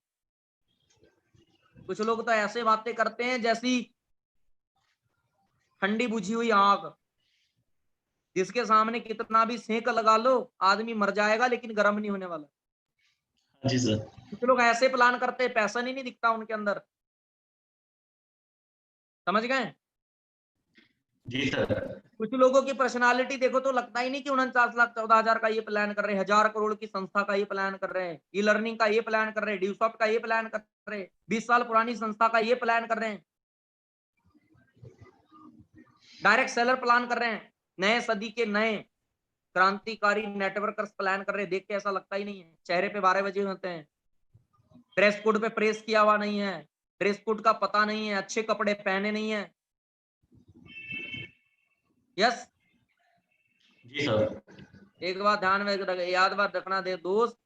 कुछ लोग तो ऐसे बातें करते हैं जैसी ठंडी बुझी हुई आग, जिसके सामने कितना भी सेंक लगा लो आदमी मर जाएगा लेकिन गर्म नहीं होने वाला। हाँ जी सर। कुछ लोग ऐसे प्लान करते हैं, पैशन ही नहीं दिखता उनके अंदर। समझ गए? जी सर। कुछ लोगों की पर्सनालिटी देखो तो लगता ही नहीं कि 49,14,000 का ये प्लान कर रहे हैं, 1,000 करोड़ की संस्था का ये प्लान कर रहे हैं, ई लर्निंग का ये प्लान कर रहे हैं, ड्यूसॉफ्ट का ये प्लान कर रहे हैं, 20 साल पुरानी संस्था का ये प्लान कर रहे हैं, डायरेक्ट सेलर प्लान कर रहे हैं, नए सदी के नए क्रांतिकारी नेटवर्कर्स प्लान कर रहे हैं। देख के ऐसा लगता ही नहीं है। चेहरे पे 12 बजे होते हैं, ड्रेस कोड पे प्रेस किया हुआ नहीं है, ड्रेस कोड का पता नहीं है, अच्छे कपड़े पहने नहीं है। यस। जी सर। एक बात ध्यान में याद बात रखना दे दोस्त,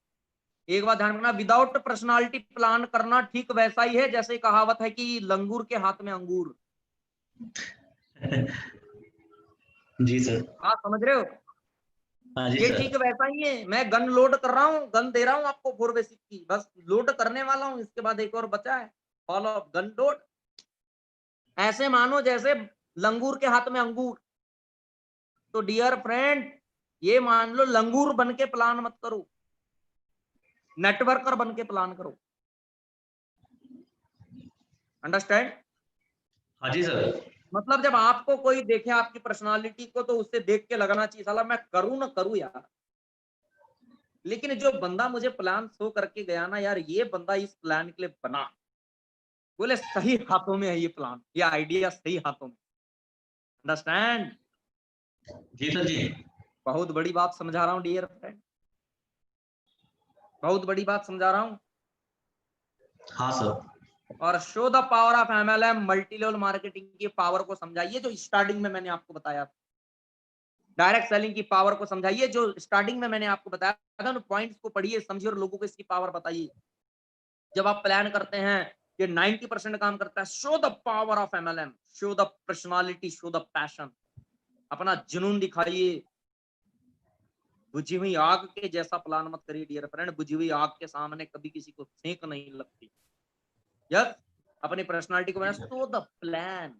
एक बात ध्यान रखना, विदाउट पर्सनालिटी प्लान करना ठीक वैसा ही है जैसे कहावत है कि लंगूर के हाथ में अंगूर। जी सर। आप समझ रहे हो? हाँ जी ये सर। ठीक वैसा ही है। मैं गन लोड कर रहा हूँ, गन दे रहा हूँ आपको 4 बेसिक की, बस लोड करने वाला हूँ, इसके बाद एक और बचा है फॉलो अप गन लोड। ऐसे मानो जैसे लंगूर के हाथ में अंगूर, तो डियर फ्रेंड, ये मान लो लंगूर बन के प्लान मत करो, नेटवर्कर बन के प्लान करो। अंडरस्टैंड? हाँ जी सर। मतलब जब आपको कोई देखे आपकी पर्सनालिटी को, तो उससे देख के लगना चाहिए साला मैं करूं ना करूं यार, लेकिन जो बंदा मुझे प्लान शो करके गया ना यार, ये बंदा इस प्लान के लिए बना, बोले सही हाथों में है ये प्लान, ये आइडिया सही हाथों में। अंडरस्टैंड? जी सर जी। बहुत बड़ी बात समझा रहा हूँ डियर फ्रेंड, बहुत बड़ी बात समझा रहा हूँ। हाँ सर। और show the power of MLM, multi level marketing की पावर को समझाइए, जो स्टार्टिंग में मैंने आपको बताया। डायरेक्ट सेलिंग की पावर को समझाइए, जो स्टार्टिंग में मैंने आपको बताया था, पॉइंट्स को पढ़िए, समझिए और लोगों को इसकी पावर बताइए। जब आप प्लान करते हैं, ये 90% काम करता है। Show the power of MLM, show the personality, show the passion, अपना जुनून दिखाइए। बुझी हुई आग के जैसा प्लान मत करिए डियर फ्रेंड, बुझी हुई आग के सामने कभी किसी को सेंक नहीं लगती। यस, अपनी पर्सनालिटी को शो द प्लान,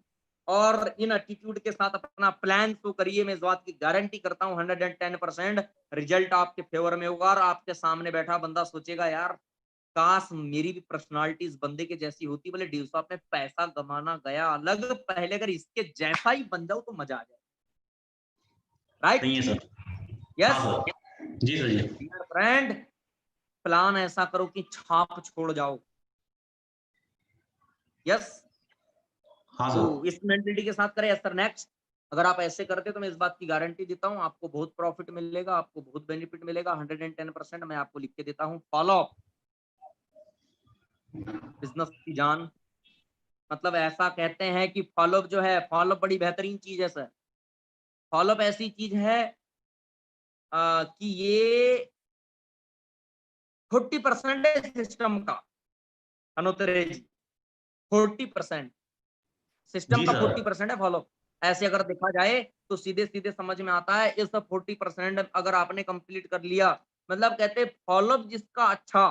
और इन एटीट्यूड के साथ अपना प्लान शो करिए। मैं इस बात की गारंटी करता हूँ 110% रिजल्ट आपके फेवर में होगा, और आपके सामने बैठा बंदा सोचेगा यार काश मेरी भी पर्सनालिटी इस बंदे के जैसी होती, बोले डील शॉप में पैसा कमाना गया अलग, पहले अगर इसके जैसा ही बन जाओ तो मजा आ जाए। राइट? सही है सर। हाँ यस सर। जी सर जी। डियर फ्रेंड, प्लान ऐसा करो कि छाप छोड़ जाओ। यस, हाँ तो सर। इस मेंटलिटी के साथ करें। सर नेक्स्ट, अगर आप ऐसे करते तो मैं इस बात की गारंटी देता हूं आपको बहुत प्रॉफिट मिलेगा, आपको बहुत बेनिफिट मिलेगा। 110% मैं आपको लिख के देता हूं। फॉलो बिजनेस की जान, मतलब ऐसा कहते हैं कि फॉलोअप जो है, फॉलोअप बड़ी बेहतरीन चीज है सर। फॉलोअप ऐसी चीज है कि ये 40% है सिस्टम का। अनुतरे जी, 40% सिस्टम जी का सर। 40% है फॉलोअप। ऐसे अगर देखा जाए तो सीधे सीधे समझ में आता है, इस 40% अगर आपने कंप्लीट कर लिया, मतलब कहते फॉलोअप जिसका अच्छा,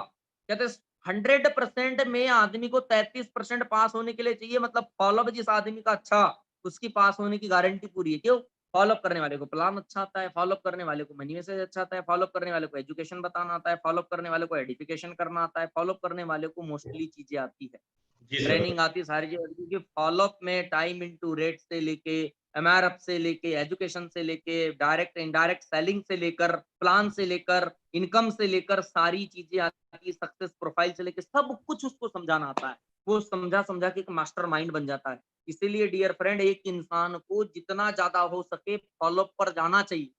कहते 100% में आदमी को 33% पास होने के लिए चाहिए। मतलब फॉलोअप जिस आदमी का अच्छा, उसकी पास होने की गारंटी पूरी है। क्यों? फॉलोअप करने वाले को प्लान अच्छा आता है, फॉलोअप करने वाले को मनी मैसेज अच्छा आता है, फॉलोअप करने वाले को एजुकेशन बताना आता है, फॉलोअप करने वाले को एडिफिकेशन करना आता है, फॉलोअप करने वाले को मोस्टली चीजें आती है, जी सर। ट्रेनिंग आती है, सारी चीजें। क्योंकि फॉलोअप में टाइम इनटू रेट से लेके, एमआरएफ से लेके, एजुकेशन से लेके, डायरेक्ट इनडायरेक्ट सेलिंग से लेकर, प्लान से लेकर, इनकम से लेकर, सारी चीजें आती है, सक्सेस प्रोफाइल से लेकर सब कुछ उसको समझाना आता है। वो समझा समझा के एक मास्टर माइंड बन जाता है। इसीलिए डियर फ्रेंड, एक इंसान को जितना ज्यादा हो सके फॉलोअप पर जाना चाहिए,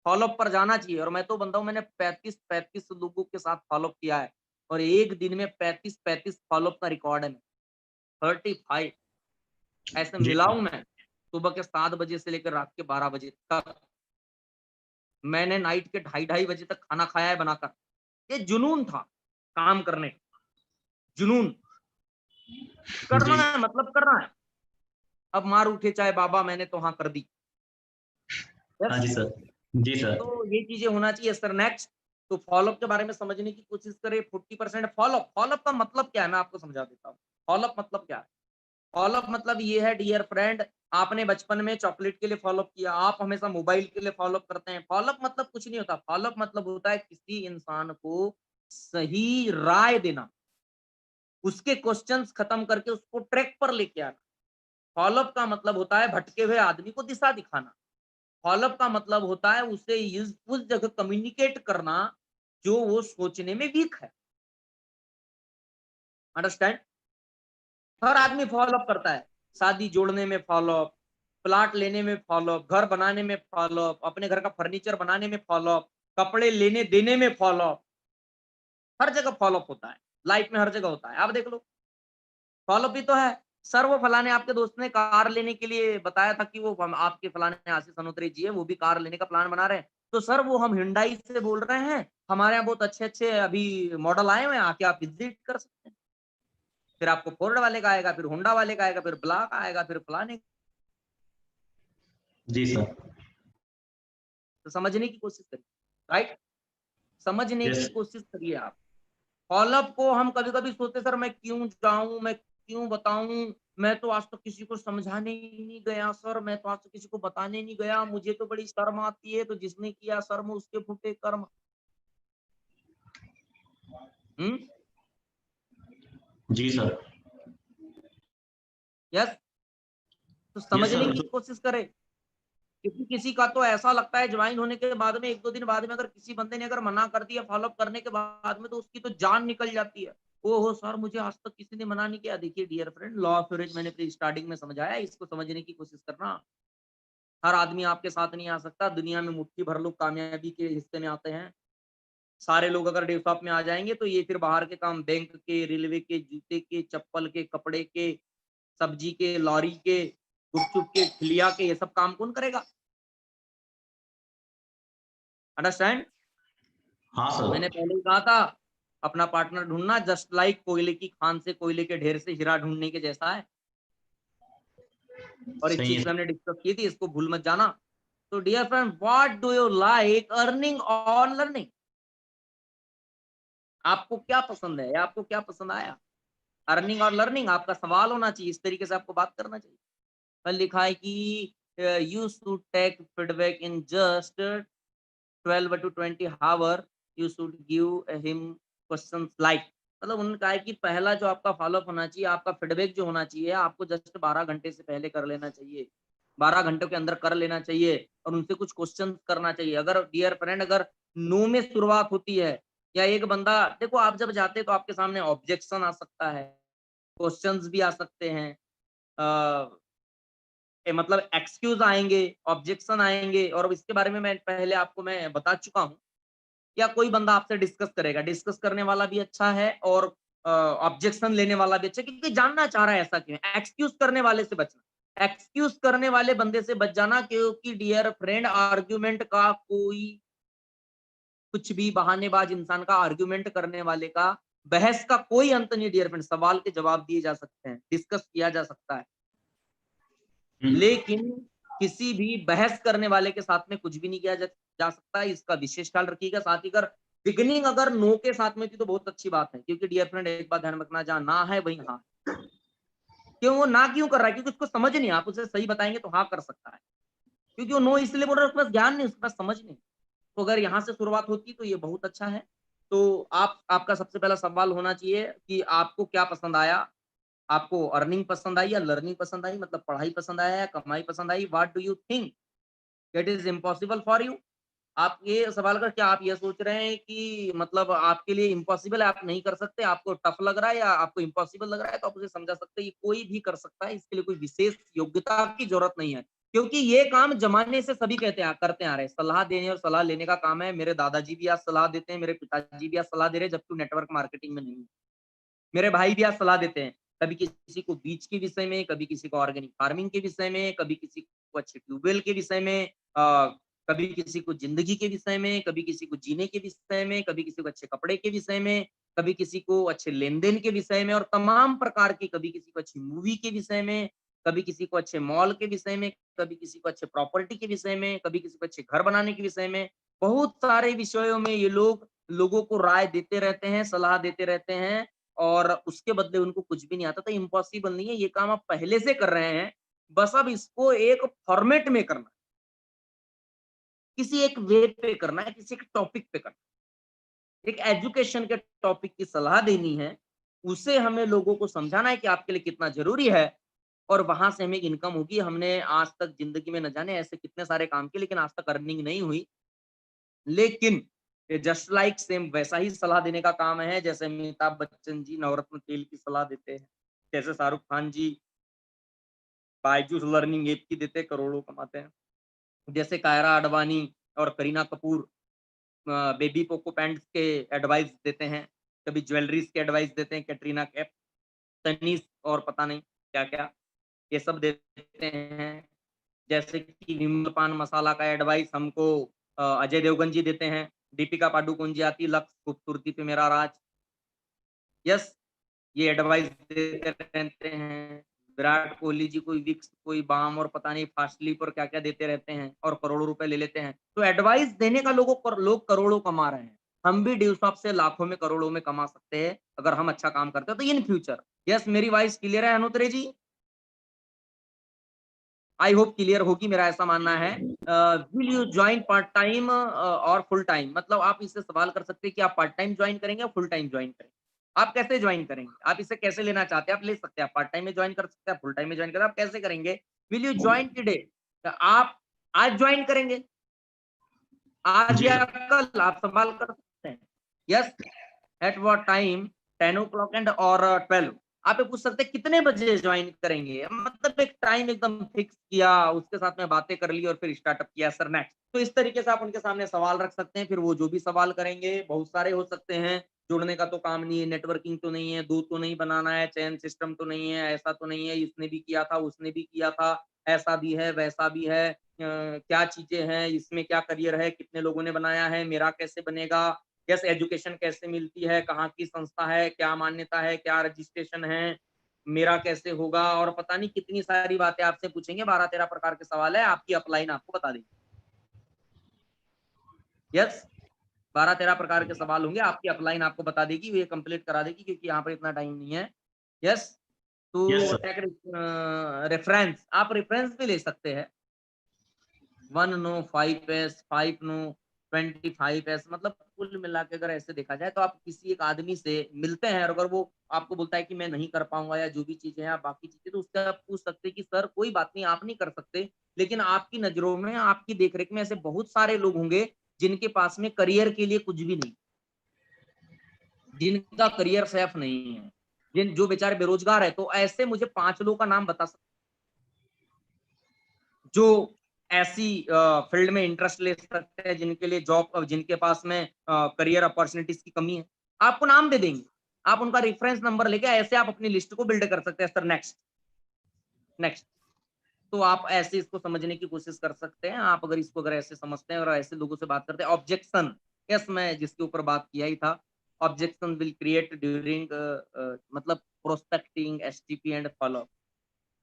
फॉलोअप पर जाना चाहिए। और मैं तो बनता हूँ, मैंने 35 लोगों के साथ फॉलोअप किया है, और एक दिन में 35 फॉलोअप का रिकॉर्ड है। 35 ऐसे जी मिलाऊं सर। मैं, सुबह के 7 बजे से लेकर रात के 12 बजे तक। मैंने नाइट के 2:30 बजे तक खाना खाया है बनाकर। ये जुनून था, काम करने का जुनून। करना जी। है मतलब करना है। अब मार उठे चाहे बाबा, मैंने तो हाँ कर दी। हाँ यस, जी सर। जी सर। तो ये चीजें होना चाहिए सर। नेक्स्ट, तो फॉलोअप के बारे में समझने की कोशिश करें। 40% फॉलोअप, फॉलोअप का मतलब क्या है मैं आपको समझा देता हूँ। फॉलोअप मतलब क्या है? फॉलोअप मतलब ये है डियर फ्रेंड, आपने बचपन में चॉकलेट के लिए फॉलोअप किया, आप हमेशा मोबाइल के लिए फॉलोअप करते हैं। फॉलोअप मतलब कुछ नहीं होता। फॉलोअप मतलब होता है किसी इंसान को सही राय देना, उसके क्वेश्चंस खत्म करके उसको ट्रैक पर लेके आना। फॉलोअप का मतलब होता है भटके हुए आदमी को दिशा दिखाना। फॉलोअप का मतलब होता है उसे उस जगह कम्युनिकेट करना जो वो सोचने में वीक है। अंडरस्टैंड? हर आदमी फॉलोअप करता है। शादी जोड़ने में फॉलोअप, प्लाट लेने में फॉलोअप, घर बनाने में फॉलोअप, अपने घर का फर्नीचर बनाने में फॉलोअप, कपड़े लेने देने में फॉलोअप। हर जगह फॉलोअप होता है, लाइफ में हर जगह होता है। आप देख लो, फॉलोअप भी तो है। सर वो फलाने आपके दोस्त ने कार लेने के लिए बताया था कि वो आपके फलाने आशीष अनुत्री जी है, वो भी कार लेने का प्लान बना रहे हैं। तो सर वो हम हिंडाई से बोल रहे हैं, हमारे यहाँ बहुत अच्छे अच्छे अभी मॉडल आए हुए हैं, आके आप विजिट कर सकते हैं। फिर आपको फोर्ड वाले का आएगा, फिर होंडा वाले का आएगा, फिर ब्ला का आएगा, फिर फलाने। जी सर। तो समझने की कोशिश करिए। राइट? समझने यस। की कोशिश करिए आप। फॉलोअप को हम कभी कभी सोचते सर मैं क्यों जाऊं, मैं क्यों बताऊं, मैं तो आज तक किसी को समझाने ही नहीं गया सर, मैं तो आज तक किसी को बताने नहीं गया, मुझे तो बड़ी शर्म आती है, तो जिसने किया शर्म उसके फूटे कर्म। हम्म। जी सर। यस। तो यस समझने सर। की कोशिश करे, क्योंकि किसी का तो ऐसा लगता है ज्वाइन होने के बाद में 1-2 दिन बाद में अगर किसी बंदे ने अगर मना कर दिया फॉलो अप करने के बाद में, तो उसकी तो जान निकल जाती है। ओहो सर, मुझे आज तक किसी ने मना नहीं किया। देखिए dear friend, law of average मैंने प्री स्टार्टिंग में समझाया, इसको समझने की कोशिश करना। हर आदमी आपके साथ नहीं आ सकता, दुनिया में मुट्ठी भर लोग कामयाबी के हिस्से में आते हैं। सारे लोग अगर डे शॉप में आ जाएंगे तो ये फिर बाहर के काम, बैंक के, रेलवे के, जूते के, चप्पल के, कपड़े के, सब्जी के, लॉरी के, गुपचुप के, खिलिया के, ये सब काम कौन करेगा? अंडरस्टैंड? हाँ सर। मैंने पहले ही कहा था, अपना पार्टनर ढूंढना जस्ट लाइक कोयले की खान से कोयले के ढेर से हीरा ढूंढने के जैसा है। और इस सही चीज है पे सर। हमने डिस्कस की थी, इसको भूल मत जाना। तो dear friend, what do you like, earning और लर्निंग? आपको क्या पसंद है या आपको क्या पसंद आया? अर्निंग और लर्निंग आपका सवाल होना चाहिए, इस तरीके से आपको बात करना चाहिए। पर लिखा है कि you should take feedback in just 12 to 20 hour, you should give him questions like. मतलब उन्होंने कहा है कि पहला जो आपका फॉलोअप होना चाहिए, आपका फीडबैक जो होना चाहिए, आपको जस्ट 12 घंटे से पहले कर लेना चाहिए, 12 घंटों के अंदर कर लेना चाहिए, और उनसे कुछ क्वेश्चन करना चाहिए। अगर डियर फ्रेंड, अगर नो में शुरुआत होती है, या एक बंदा, देखो आप जब जाते हैं तो आपके सामने ऑब्जेक्शन आ सकता है, क्वेश्चंस भी आ सकते हैं, मतलब एक्सक्यूज आएंगे, ऑब्जेक्शन आएंगे, और इसके बारे में मैं पहले आपको मैं बता चुका हूँ। या कोई बंदा आपसे डिस्कस करेगा, डिस्कस करने वाला भी अच्छा है और ऑब्जेक्शन लेने वाला भी अच्छा है, क्योंकि जानना चाह रहा है ऐसा क्यों है। एक्सक्यूज करने वाले से बचना, एक्सक्यूज करने वाले बंदे से बच जाना, क्योंकि डियर फ्रेंड, आर्ग्यूमेंट का कोई, कुछ भी बहानेबाज इंसान का, आर्ग्यूमेंट करने वाले का, बहस का कोई अंत नहीं डियर फ्रेंड। सवाल के जवाब दिए जा सकते हैं, डिस्कस किया जा सकता है, लेकिन किसी भी बहस करने वाले के साथ में कुछ भी नहीं किया जा सकता। इसका विशेष ख्याल रखिएगा। साथ ही अगर बिगिनिंग अगर नो के साथ में थी तो बहुत अच्छी बात है, क्योंकि डियर फ्रेंड एक बात ध्यान रखना, जहां ना है वहीं हाँ। क्यों वो ना क्यों कर रहा है? क्योंकि उसको समझ नहीं, आप उसे सही बताएंगे तो हाँ कर सकता है, क्योंकि वो नो इसलिए बोल रहा है, उसके पास ज्ञान नहीं, उसके पास समझ नहीं। तो अगर यहाँ से शुरुआत होती तो ये बहुत अच्छा है। तो आपका सबसे पहला सवाल होना चाहिए कि आपको क्या पसंद आया, आपको अर्निंग पसंद आई या लर्निंग पसंद आई, मतलब पढ़ाई पसंद आया या कमाई पसंद आई। What do you think it is impossible for you? आप ये सवाल कर, क्या आप ये सोच रहे हैं कि मतलब आपके लिए इम्पॉसिबल है, आप नहीं कर सकते, आपको टफ लग रहा है या आपको इम्पॉसिबल लग रहा है, तो आप उसे समझा सकते हैं ये कोई भी कर सकता है, इसके लिए कोई विशेष योग्यता की जरूरत नहीं है। क्योंकि ये काम जमाने से सभी करते आ रहे हैं। सलाह देने और सलाह लेने का काम है। मेरे दादाजी भी आज सलाह देते हैं, मेरे पिताजी भी आज सलाह दे रहे हैं, जबकि नेटवर्क मार्केटिंग में नहीं है। मेरे भाई भी आज सलाह देते हैं, कभी किसी को बीज के विषय में, कभी किसी को ऑर्गेनिक फार्मिंग के विषय में, कभी किसी को अच्छे ट्यूबवेल के विषय में, कभी किसी को जिंदगी के विषय में, कभी किसी को जीने के विषय में, कभी किसी को अच्छे कपड़े के विषय में, कभी किसी को अच्छे लेन देन के विषय में, और तमाम प्रकार की, कभी किसी को अच्छी मूवी के विषय में, कभी किसी को अच्छे मॉल के विषय में, कभी किसी को अच्छे प्रॉपर्टी के विषय में, कभी किसी को अच्छे घर बनाने के विषय में। बहुत सारे विषयों में ये लोग लोगों को राय देते रहते हैं, सलाह देते रहते हैं, और उसके बदले उनको कुछ भी नहीं आता। तो इम्पॉसिबल नहीं है, ये काम आप पहले से कर रहे हैं, बस अब इसको एक फॉर्मेट में करना, किसी एक वे पे करना है, किसी एक टॉपिक पे करना है। एक एजुकेशन के टॉपिक की सलाह देनी है, उसे हमें लोगों को समझाना है कि आपके लिए कितना जरूरी है, और वहां से हमें इनकम होगी। हमने आज तक जिंदगी में न जाने ऐसे कितने सारे काम किए, लेकिन आज तक अर्निंग नहीं हुई। लेकिन जस्ट लाइक सेम वैसा ही सलाह देने का काम है, जैसे अमिताभ बच्चन जी नवरत्न तेल की सलाह देते हैं, जैसे शाहरुख खान जी बायजूस लर्निंग ऐप की देते हैं, करोड़ों कमाते हैं, जैसे कायरा आडवाणी और Kareena Kapoor baby Poco pants के एडवाइस देते हैं, कभी ज्वेलरीज के एडवाइस देते हैं, कैटरीना कैफ, तनीस, और पता नहीं क्या क्या, ये सब देते हैं। जैसे कि विमल पान मसाला का एडवाइस हमको अजय देवगन जी देते हैं, दीपिका पादुकोण जी आती, लक्स खूबसूरती पे मेरा राज, यस, ये एडवाइस देते रहते हैं। विराट कोहली जी कोई विक्स, कोई बाम, और पता नहीं फास्ट लीप और क्या क्या देते रहते हैं, और करोड़ों रुपए ले लेते हैं। तो एडवाइस देने का लोग करोड़ों कमा रहे हैं। हम भी ड्यू शॉप से लाखों में, करोड़ों में कमा सकते हैं, अगर हम अच्छा काम करते हैं तो इन फ्यूचर। यस, मेरी वॉइस क्लियर है अनुत्रे जी? आई होप क्लियर होगी, मेरा ऐसा मानना है। Will you join part time और फुल टाइम, मतलब आप इससे सवाल कर सकते हैं कि आप पार्ट टाइम ज्वाइन करेंगे या फुल टाइम ज्वाइन करेंगे। आप कैसे ज्वाइन करेंगे, आप इसे कैसे लेना चाहते हैं, आप ले सकते हैं, आप पार्ट टाइम में ज्वाइन कर सकते हैं, फुल टाइम में ज्वाइन करें, आप कैसे करेंगे। विल यू ज्वाइन टुडे, आप आज ज्वाइन करेंगे, आज जी या सर। कल, आप सवाल कर सकते हैं। Yes, at what time, 10 o'clock and और 12। आप ये पूछ सकते हैं कितने बजे ज्वाइन करेंगे, मतलब एक टाइम एकदम फिक्स किया, उसके साथ में बातें कर ली और फिर स्टार्टअप किया, सर नेक्स्ट। तो इस तरीके से आप उनके सामने सवाल रख सकते हैं, फिर वो जो भी सवाल करेंगे बहुत सारे हो सकते हैं। जुड़ने का तो काम नहीं है, नेटवर्किंग तो नहीं है, दूध तो नहीं बनाना है, चैन सिस्टम तो नहीं है, ऐसा तो नहीं है, इसने भी किया था, उसने भी किया था, ऐसा भी है, वैसा भी है, क्या चीजें हैं, इसमें क्या करियर है, कितने लोगों ने बनाया है, मेरा कैसे बनेगा, यस, एजुकेशन कैसे मिलती है, कहाँ की संस्था है, क्या मान्यता है, क्या रजिस्ट्रेशन है, मेरा कैसे होगा, और पता नहीं कितनी सारी बातें आपसे पूछेंगे। 12-13 प्रकार के सवाल है, आपकी अपलाइन आपको बता देगी। यस, 12-13 प्रकार के सवाल होंगे, आपकी अपलाइन आपको बता देगी, ये कंप्लीट करा देगी, क्योंकि यहाँ पर इतना टाइम नहीं है। यस, यस तो सर। टेक रेफरेंस, आप रेफरेंस भी ले सकते हैं। 1 नो 5S, 5 नो 25S, मतलब कुल मिला के अगर ऐसे देखा जाए तो आप किसी एक आदमी से मिलते हैं और अगर वो आपको बोलता है कि मैं नहीं कर पाऊंगा या जो भी चीजें हैं, आप बाकी चीजें, तो उससे आप पूछ सकते हैं कि सर कोई बात नहीं, आप नहीं कर सकते, लेकिन आपकी नजरों में, आपकी देखरेख में ऐसे बहुत सारे लोग होंगे जिनके पास में करियर के लिए कुछ भी नहीं, जिनका करियर सेफ नहीं है, जिन जो बेचारे बेरोजगार है, तो ऐसे मुझे 5 लोगों का नाम बता सकते जो ऐसी फील्ड में इंटरेस्ट ले सकते हैं, जिनके लिए जॉब, जिनके पास में करियर अपॉर्चुनिटीज की कमी है, आपको नाम दे देंगे। आप उनका रेफरेंस नंबर लेके ऐसे आप अपनी लिस्ट को बिल्ड कर सकते हैं। Sir next, next. तो आप ऐसे इसको समझने की कोशिश कर सकते हैं। आप अगर इसको अगर ऐसे समझते हैं और ऐसे लोगों से बात करते हैं, ऑब्जेक्शन, यस, मैं जिसके ऊपर बात किया ही था, ऑब्जेक्शन विल क्रिएट ड्यूरिंग, मतलब प्रोस्पेक्टिंग, एसटीपी एंड फॉलो।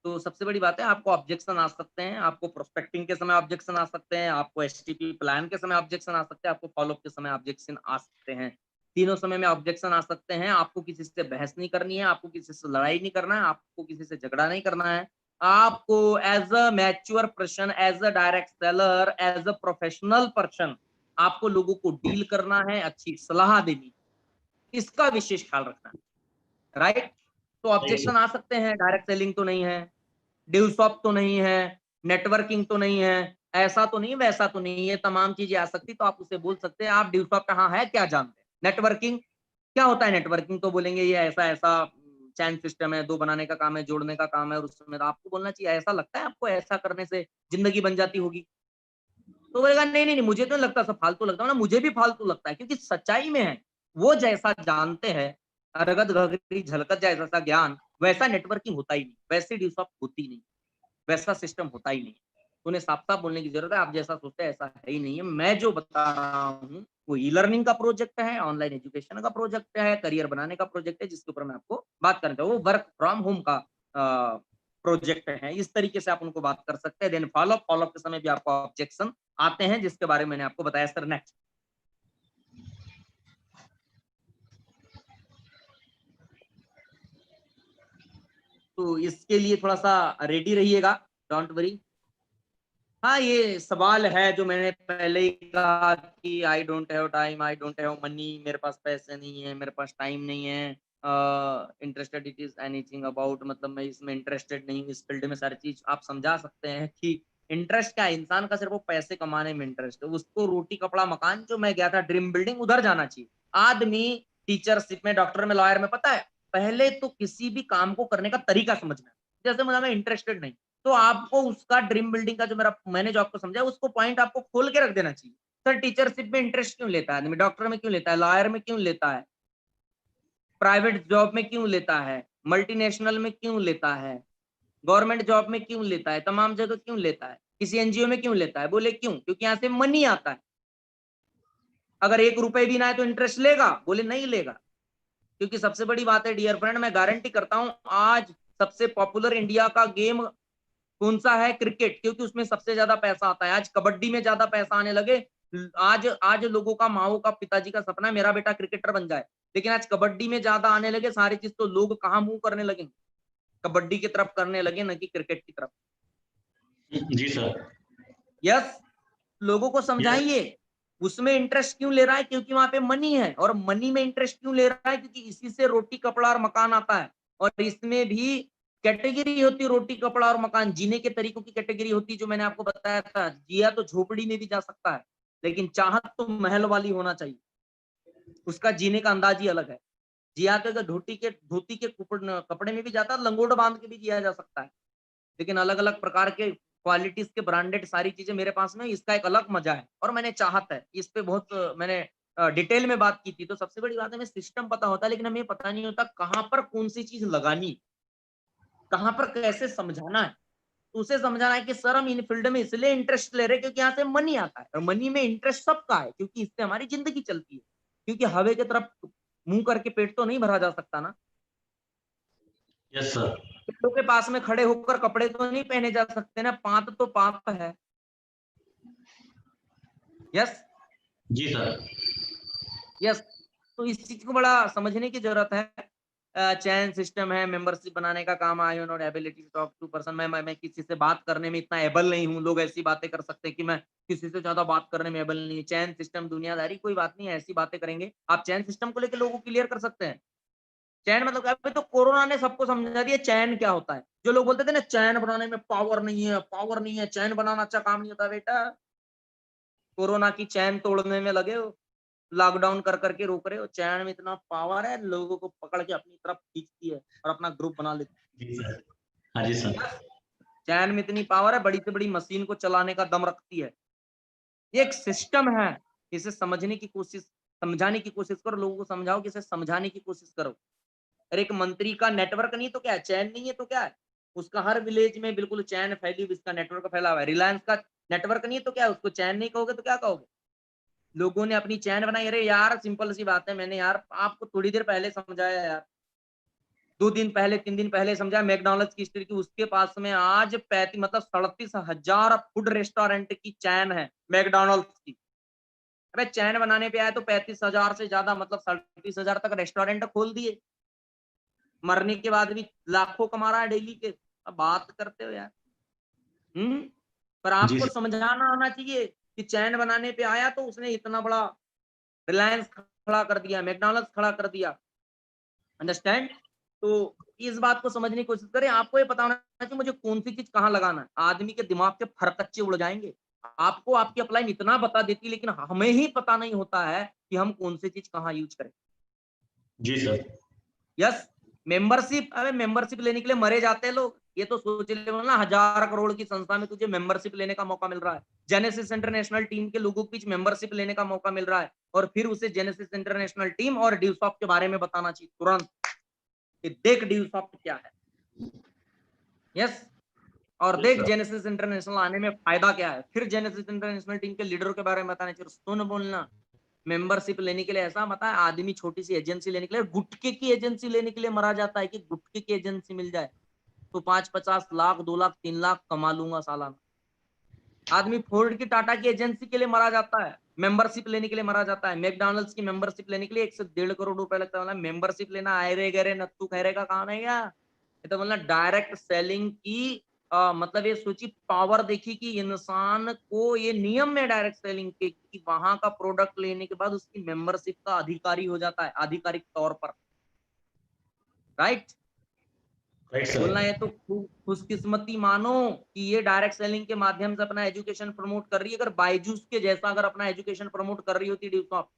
तो सबसे बड़ी बात है, आपको ऑब्जेक्शन आ सकते हैं, आपको प्रोस्पेक्टिंग के समय ऑब्जेक्शन आ सकते हैं, आपको एसटीपी प्लान के समय ऑब्जेक्शन आ सकते हैं, आपको फॉलोअप के समय ऑब्जेक्शन आ सकते हैं। तीनों समय में ऑब्जेक्शन आ सकते हैं। आपको किसी से बहस नहीं करनी है, आपको किसी से लड़ाई नहीं करना है, आपको किसी से झगड़ा नहीं करना है। आपको as a mature person, as a direct seller, as a professional person, आपको लोगों को डील करना है, अच्छी सलाह देनी, इसका विशेष ख्याल रखना है, राइट। तो सही ऑब्जेक्शन सर। आ सकते हैं, डायरेक्ट सेलिंग तो नहीं है, ड्यू शॉप तो नहीं है, नेटवर्किंग तो नहीं है, ऐसा तो नहीं, वैसा तो नहीं, ये तमाम चीजें आ सकती, तो आप उसे बोल सकते हैं आप ड्यू शॉप कहाँ है, क्या जानते हैं, नेटवर्किंग क्या होता है, नेटवर्किंग तो बोलेंगे ये ऐसा ऐसा चैन सिस्टम है, दो बनाने का काम है, जोड़ने का काम है, और उसमें तो आपको बोलना चाहिए ऐसा लगता है आपको ऐसा करने से जिंदगी बन जाती होगी, तो बोलेगा नहीं नहीं नहीं, मुझे तो नहीं लगता, सब फालतू लगता है ना, मुझे भी फालतू लगता है, क्योंकि सच्चाई में है, वो जैसा जानते हैं, रगत गगरी झलकत जैसा ज्ञान, वैसा नेटवर्किंग होता ही नहीं, वैसी ड्यू शॉप होती नहीं, वैसा सिस्टम होता ही नहीं। तो उन्हें साफ-साफ बोलने की ज़रूरत है, आप जैसा सोचते हैं ऐसा है ही नहीं है। मैं जो बता रहा हूँ, वो ई-लर्निंग का प्रोजेक्ट है, ऑनलाइन एजुकेशन का प्रोजेक्ट है, करियर बनाने का प्रोजेक्ट है, जिसके ऊपर मैं आपको बात करना चाहूँ। वो वर्क फ्रॉम होम का प्रोजेक्ट है। इस तरीके से आप उनको बात कर सकते हैं। देन फॉलो अप के समय भी आपको ऑब्जेक्शन आते हैं, जिसके बारे में मैंने आपको बताया। Sir next. तो इसके लिए थोड़ा-सा रेडी रहिएगा, डोंट वरी। हाँ, ये सवाल है जो मैंने पहले ही कहा कि I don't have time, I don't have money, मेरे पास पैसे नहीं है, मेरे पास टाइम नहीं है। Interested it is anything about, मतलब मैं इसमें इंटरेस्टेड नहीं हूँ, इस फील्ड में सारी चीज आप समझा सकते हैं कि इंटरेस्ट क्या है, इंसान का सिर्फ वो पैसे कमाने में इंटरेस्ट है, उसको रोटी कपड़ा मकान, जो मैं गया था ड्रीम बिल्डिंग, उधर जाना चाहिए। आदमी टीचरशिप में, डॉक्टर में, लॉयर में, पता है पहले तो किसी भी काम को करने का तरीका समझना है। जैसे मुझे, मैं इंटरेस्टेड नहीं, तो आपको उसका ड्रीम बिल्डिंग का जो मेरा मैंने जो आपको समझा उसको पॉइंट आपको खोल के रख देना चाहिए। सर टीचरशिप में इंटरेस्ट क्यों लेता है आदमी, डॉक्टर में क्यों लेता है, लॉयर में क्यों लेता है, प्राइवेट जॉब में क्यों लेता है, मल्टीनेशनल में क्यों लेता है, गवर्नमेंट जॉब में क्यों लेता है, तमाम जगह क्यों लेता है, किसी एनजीओ में क्यों लेता है, बोले क्यों, क्योंकि यहाँ से मनी आता है। अगर 1 रुपए भी ना है तो इंटरेस्ट लेगा, बोले नहीं लेगा। क्योंकि सबसे बड़ी बात है डियर फ्रेंड, मैं गारंटी करता हूं, आज सबसे पॉपुलर इंडिया का गेम कौन सा है, क्रिकेट, क्योंकि उसमें सबसे ज्यादा पैसा आता है। आज कबड्डी में ज्यादा पैसा आने लगे। आज आज लोगों का, माओ का, पिताजी का सपना है मेरा बेटा क्रिकेटर बन जाए, लेकिन आज कबड्डी में ज्यादा आने लगे सारी चीज, तो लोग कहाँ मुंह करने लगे, कबड्डी की तरफ करने लगे, न कि क्रिकेट की तरफ। जी सर। यस, लोगों को यस। समझाइए उसमें इंटरेस्ट क्यों ले रहा है, क्योंकि वहां पे मनी है। और मनी में इंटरेस्ट क्यों ले रहा है, क्योंकि इसी से रोटी कपड़ा और मकान आता है। और इसमें भी कैटेगरी होती है, रोटी कपड़ा और मकान जीने के तरीकों की कैटेगरी होती है, जो मैंने आपको बताया था। जिया तो झोपड़ी में भी जा सकता है, लेकिन चाहत तो महल वाली होना चाहिए। उसका जीने का अंदाज ही अलग है। जिया तो अगर धोती के कपड़े में भी जाता है, लंगोट बांध के भी जिया जा सकता है। लेकिन अलग अलग प्रकार के क्वालिटीज के ब्रांडेड सारी चीजें मेरे पास में, इसका एक अलग मजा है। और मैंने चाहत है इस पे बहुत मैंने डिटेल में बात की थी। तो सबसे बड़ी बात है, हमें सिस्टम पता होता है, लेकिन हमें पता नहीं होता कहाँ पर कौन सी चीज लगानी, कहाँ पर कैसे समझाना है। तो उसे समझाना है कि सर हम इन फील्ड में इसलिए इंटरेस्ट ले रहे हैं क्योंकि यहाँ से मनी आता है। और मनी में इंटरेस्ट सबका है, क्योंकि इससे हमारी जिंदगी चलती है। क्योंकि हवे की तरफ मुंह करके पेट तो नहीं भरा जा सकता ना। Yes sir. पेड़ों के पास में खड़े होकर कपड़े तो नहीं पहने जा सकते ना, पाप तो पाप है। यस। जी सर। यस। तो इस चीज को बड़ा समझने की जरूरत है। चैन सिस्टम है, मेंबरशिप बनाने का काम। I am not ability to talk to person. मैं किसी से बात करने में इतना एबल नहीं हूँ। लोग ऐसी बातें कर सकते हैं कि मैं किसी से ज्यादा बात करने में एबल नहीं हूँ। चैन सिस्टम, दुनियादारी, कोई बात नहीं है, ऐसी बातें करेंगे। आप चैन सिस्टम को लेकर लोगों को क्लियर कर सकते हैं। चैन मतलब क्या? अभी तो कोरोना ने सबको समझा दिया चैन क्या होता है। जो लोग बोलते थे ना चैन बनाने में पावर नहीं है, पावर नहीं है, चैन बनाना अच्छा काम नहीं होता, बेटा कोरोना की चैन तोड़ने में लगे हो। लॉकडाउन कर करके रोक रहे हो। चैन में इतना पावर है, लोगों को पकड़ के अपनी तरफ खींचती है और अपना ग्रुप बना लेती जी सर। हाँ जी सर। है। चैन में इतनी पावर है, बड़ी से बड़ी मशीन को चलाने का दम रखती है। ये एक सिस्टम है। इसे समझने की कोशिश, समझाने की कोशिश करो। लोगों को समझाओ कि इसे समझाने की कोशिश करो। अरे एक मंत्री का नेटवर्क नहीं तो क्या है, चैन नहीं है तो क्या है। उसका हर विलेज में बिल्कुल चैन फैली हुई, इसका नेटवर्क फैला हुआ है। रिलायंस का नेटवर्क नहीं है तो क्या है, उसको चैन नहीं कहोगे तो क्या कहोगे। लोगों ने अपनी चैन बनाई। अरे यार सिंपल सी बात है, मैंने यार आपको थोड़ी देर पहले समझाया यार, 2 दिन पहले 3 दिन पहले समझाया मैकडॉनल्ड्स की हिस्ट्री की। उसके पास में आज 35 मतलब 37,000 फूड रेस्टोरेंट की चैन है मैकडॉनल्ड्स की। अबे चैन बनाने पे आया तो 35,000 से ज्यादा मतलब 37,000 तक रेस्टोरेंट खोल दिए। मरने के बाद भी लाखों कमा रहा है डेली के। अब बात करते हो यार। पर जी आपको सर। समझाना आना चाहिए कि चैन बनाने पे आया तो उसने इतना बड़ा रिलायंस खड़ा कर दिया, मैकडॉनल्ड्स खड़ा कर दिया। अंडरस्टैंड। तो इस बात को समझने की कोशिश करें। आपको ये पता होना चाहिए मुझे कौन सी चीज कहाँ लगाना है। आदमी के दिमाग के फरकच्चे उड़ जाएंगे। आपको आपकी अपलाइन इतना बता देती है, लेकिन हमें ही पता नहीं होता है कि हम कौन सी चीज कहाँ यूज करें। जी सर। यस। मेंबरशिप, अरे मेंबरशिप लेने के लिए मरे जाते हैं लोग। ये तो सोच ले ना, 1000 करोड़ की संस्था में तुझे मेंबरशिप लेने का मौका मिल रहा है। जेनेसिस इंटरनेशनल टीम के लोगों के बीच मेंबरशिप लेने का मौका मिल रहा है। और फिर उसे जेनेसिस इंटरनेशनल टीम और ड्यूसॉफ्ट के बारे में बताना चाहिए तुरंत कि देख ड्यूसॉफ्ट क्या है। यस। और यस देख सर। जेनेसिस इंटरनेशनल आने में फायदा क्या है। फिर जेनेसिस इंटरनेशनल टीम के लीडरों के बारे में बताना चाहिए। सुन बोलना, मेंबरशिप लेने के लिए ऐसा मत है। आदमी छोटी सी एजेंसी लेने के लिए, गुटके की एजेंसी लेने के लिए मरा जाता है कि गुटके की एजेंसी मिल जाए तो 5-50 लाख 2 लाख 3 लाख कमा लूंगा सालाना। आदमी फोर्ड की टाटा की एजेंसी के लिए मरा जाता है, मेंबरशिप लेने के लिए मरा जाता है। मैकडॉनल्ड्स की मेंबरशिप लेने के लिए 1 से 1.5 करोड़ रुपए लगता है। मेंबरशिप लेना आए रे गरे नत्थू खैरे का काम है क्या। ये तो मतलब डायरेक्ट सेलिंग की मतलब ये सोची पावर देखी कि इंसान को ये नियम में डायरेक्ट सेलिंग के कि वहां का प्रोडक्ट लेने के बाद उसकी मेंबरशिप का अधिकारी हो जाता है आधिकारिक तौर पर। राइट। राइट बोलना सर। है तो खुशकिस्मती मानो कि ये डायरेक्ट सेलिंग के माध्यम से अपना एजुकेशन प्रमोट कर रही है। अगर बायजूस के जैसा अगर अपना एजुकेशन प्रमोट कर रही होती ड्यूसॉफ्ट,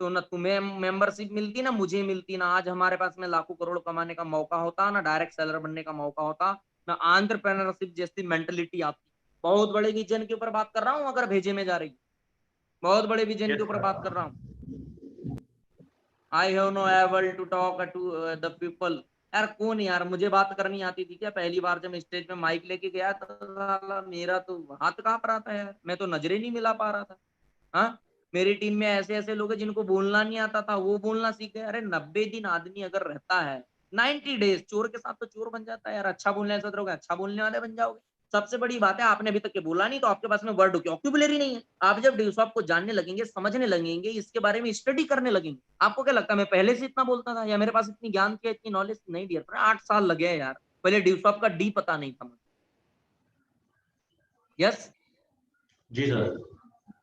तो ना तुम्हें मेंबरशिप मिलती ना मुझे मिलती, ना आज हमारे पास में लाखों करोड़ कमाने का मौका होता, ना डायरेक्ट सेलर बनने का मौका होता, ना एंटरप्रेन्योरशिप जैसी मेंटलिटी आती। बहुत बड़े विजन के ऊपर बात कर रहा हूँ, अगर भेजे में जा रही, बहुत बड़े विजन के यस ऊपर सर। बात कर रहा हूँ। I have no able to talk to the people. यार कौन यार, मुझे बात करनी आती थी क्या? पहली बार जब स्टेज पे माइक लेके गया तो साला मेरा तो हाथ कांप रहा था यार, मैं तो नजरें नहीं मिला पा रहा था। हाँ। मेरी टीम में ऐसे ऐसे लोग हैं जिनको बोलना नहीं आता था, वो बोलना सीख गए। अरे 90 दिन आदमी अगर रहता है, 90 डेज, चोर के साथ तो चोर बन जाता है यार। अच्छा बोलने से रहोगे, अच्छा बोलने वाले बन जाओगे। सबसे बड़ी बात है आपने अभी तक के बोला नहीं, तो आपके पास में वर्ड वोकैबुलरी नहीं है। आप जब ड्यूसॉफ्ट को जानने लगेंगे, समझने लगेंगे, इसके बारे में स्टडी करने लगेंगे, आपको क्या लगता है मैं पहले से इतना बोलता था या मेरे पास इतनी ज्ञान थी, इतनी नॉलेज नहीं? डियर 8 साल लगे हैं यार। पहले ड्यूसॉफ्ट का डी पता नहीं था मुझे। यस, जी सर।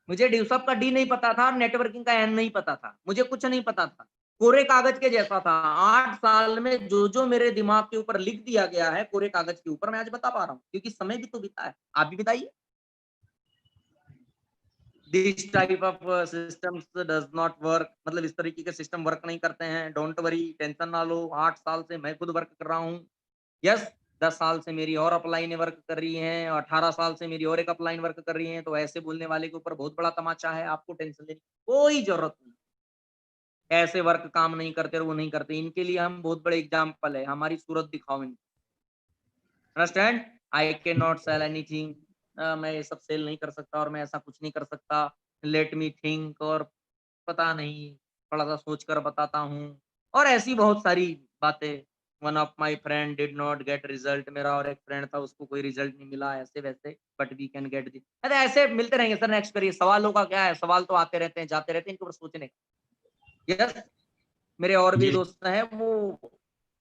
मुझे ड्यूसअप का डी नहीं पता था, नेटवर्किंग का एन नहीं पता था, मुझे कुछ नहीं पता था, कोरे कागज के जैसा था। 8 साल में जो मेरे दिमाग के ऊपर लिख दिया गया है कोरे कागज के ऊपर, मैं आज बता पा रहा हूँ, क्योंकि समय भी तो बीता है। आप भी बताइए। This type of systems does not work, मतलब इस तरीके के सिस्टम वर्क नहीं करते हैं। डोंट वरी, टेंशन ना लो। 8 साल से मैं खुद वर्क कर रहा हूँ। यस, 10 साल से मेरी और अपलाइनें वर्क कर रही हैं, 18 साल से मेरी और एक अपलाइन वर्क कर रही हैं। तो ऐसे बोलने वाले के ऊपर बहुत बड़ा तमाचा है, आपको टेंशन लेने की कोई जरूरत नहीं। ऐसे वर्क काम नहीं करते और वो नहीं करते, इनके लिए हम बहुत बड़े एग्जाम्पल है। हमारी सूरत दिखाओ इनको। Understand? I can not sell anything. मैं ये सब सेल नहीं कर सकता और मैं ऐसा कुछ नहीं कर सकता। लेट मी थिंक, और पता नहीं, थोड़ा सा सोच कर बताता हूँ, और ऐसी बहुत सारी बातें। One of my friend did not get result, मेरा और एक फ्रेंड था, उसको कोई रिजल्ट नहीं मिला, ऐसे वैसे, but we can get the. अरे ऐसे मिलते रहेंगे सर। नेक्स्ट करिए। सवालों का क्या है, सवाल तो आते रहते हैं जाते रहते हैं, इनके ऊपर सोचने का। यस, मेरे और भी जी दोस्त हैं, वो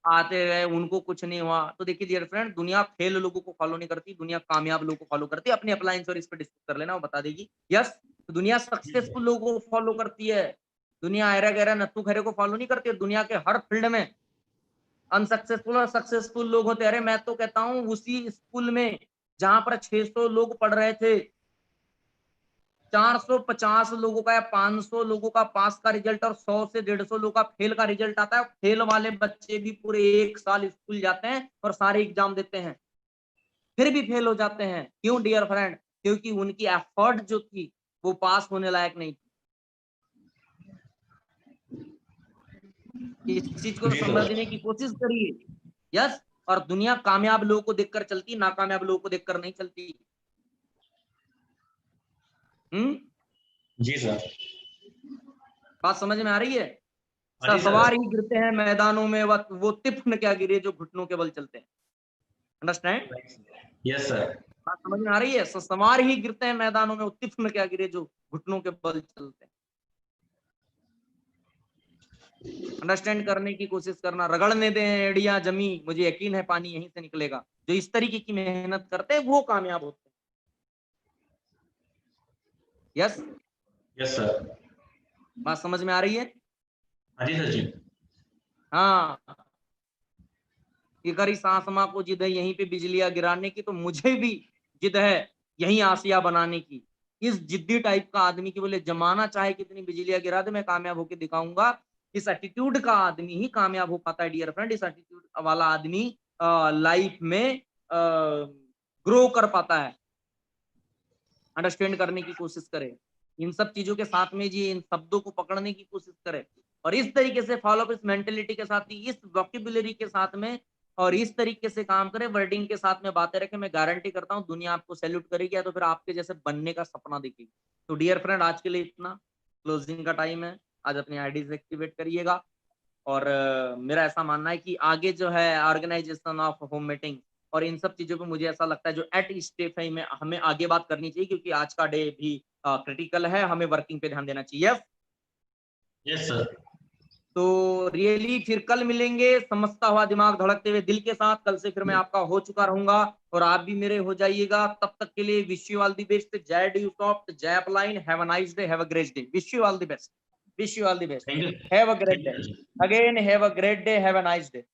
आते गए, उनको कुछ नहीं हुआ। तो देखिए डियर फ्रेंड, दुनिया फेल लोगों को फॉलो नहीं करती, दुनिया कामयाब लोगों को फॉलो करती है। अपने अप्लायंस और इस पे डिस्कस कर लेना, वो बता देगी। यस, तो दुनिया जी सक्सेसफुल सर। लोगों को फॉलो करती है। दुनिया ऐरा गैरा नत्थू खैरे को फॉलो नहीं करती है। दुनिया के हर फील्ड में अनसक्सेसफुल और सक्सेसफुल लोग होते हैं। अरे मैं तो कहता हूँ, उसी स्कूल में जहां पर 600 लोग पढ़ रहे थे, 450 लोगों का या 500 लोगों का पास का रिजल्ट और 100 से 150 लोगों का फेल का रिजल्ट आता है। फेल वाले बच्चे भी पूरे 1 साल स्कूल जाते हैं और सारे एग्जाम देते हैं, फिर भी फेल हो जाते हैं। क्यों डियर फ्रेंड? क्योंकि उनकी एफर्ट जो थी वो पास होने लायक नहीं थी। इस चीज को जी सर। समझने की कोशिश करिए। यस, और दुनिया कामयाब लोगों को देखकर चलती, नाकामयाब लोगों को देखकर नहीं चलती। हम्म, जी सर। बात समझ में आ रही है? हाँ जी सवार सर। ही गिरते हैं मैदानों में, वो तिफ्न क्या गिरे जो घुटनों के बल चलते हैं। अंडरस्टैंड? Yes sir. बात समझ में आ रही है? सवार ही गिरते हैं मैदानों में, वो तिफ्न क्या गिरे जो घुटनों के बल चलते हैं। अंडरस्टैंड करने की कोशिश करना। रगड़ने दें एड़ियां जमी, मुझे यकीन है पानी यहीं से निकलेगा। जो इस तरीके की मेहनत करते हैं वो कामयाब होते हैं। Yes, yes sir. बात समझ में आ रही है? हाँ जी सर जी। हाँ, कि करी सांस माँ को जिद है यहीं पे बिजलियां गिराने की, तो मुझे भी जिद है यहीं आसिया बनाने की। इस जिद्दी टाइप का आदमी की, बोले जमाना चाहे कितनी बिजलियां गिरा दे, मैं कामयाब होकर दिखाऊंगा। इस एटीट्यूड का आदमी ही कामयाब हो पाता है डियर फ्रेंड। इस एटीट्यूड वाला आदमी लाइफ में ग्रो कर पाता है। अंडरस्टैंड करने की कोशिश करे, इन सब चीजों के साथ में जी, इन शब्दों को पकड़ने की कोशिश करे, और इस तरीके से फॉलो अप, इस मेंटेलिटी के साथ ही, इस वोकेबुलरी के साथ में, और इस तरीके से काम करे, वर्डिंग के साथ में बातें रखे, मैं गारंटी करता हूँ दुनिया आपको सैल्यूट करेगी, या तो फिर आपके जैसे बनने का सपना देखेगी। तो डियर फ्रेंड, आज के लिए इतना। क्लोजिंग का टाइम है। आज अपनी आईडीज एक्टिवेट करिएगा। और मेरा ऐसा मानना है कि आगे जो है ऑर्गेनाइजेशन ऑफ होम मीटिंग और इन सब चीजों पे, मुझे ऐसा लगता है जो एट स्टेप है, में हमें आगे बात करनी चाहिए, क्योंकि आज का डे भी क्रिटिकल है, हमें वर्किंग पे ध्यान देना चाहिए। Yes sir. तो रियली फिर कल मिलेंगे, समझता हुआ दिमाग धड़कते हुए दिल के साथ। कल से फिर मैं आपका हो चुका रहूंगा और आप भी मेरे हो जाइएगा। तब तक के लिए wish you all the best. जय ड्यूसॉफ्ट, जय upline. Have a nice day, have a great day. Wish you all the best, wish you all the best. Thank you. Have a great thank day you sir ji. Again, have a great day, have a nice day.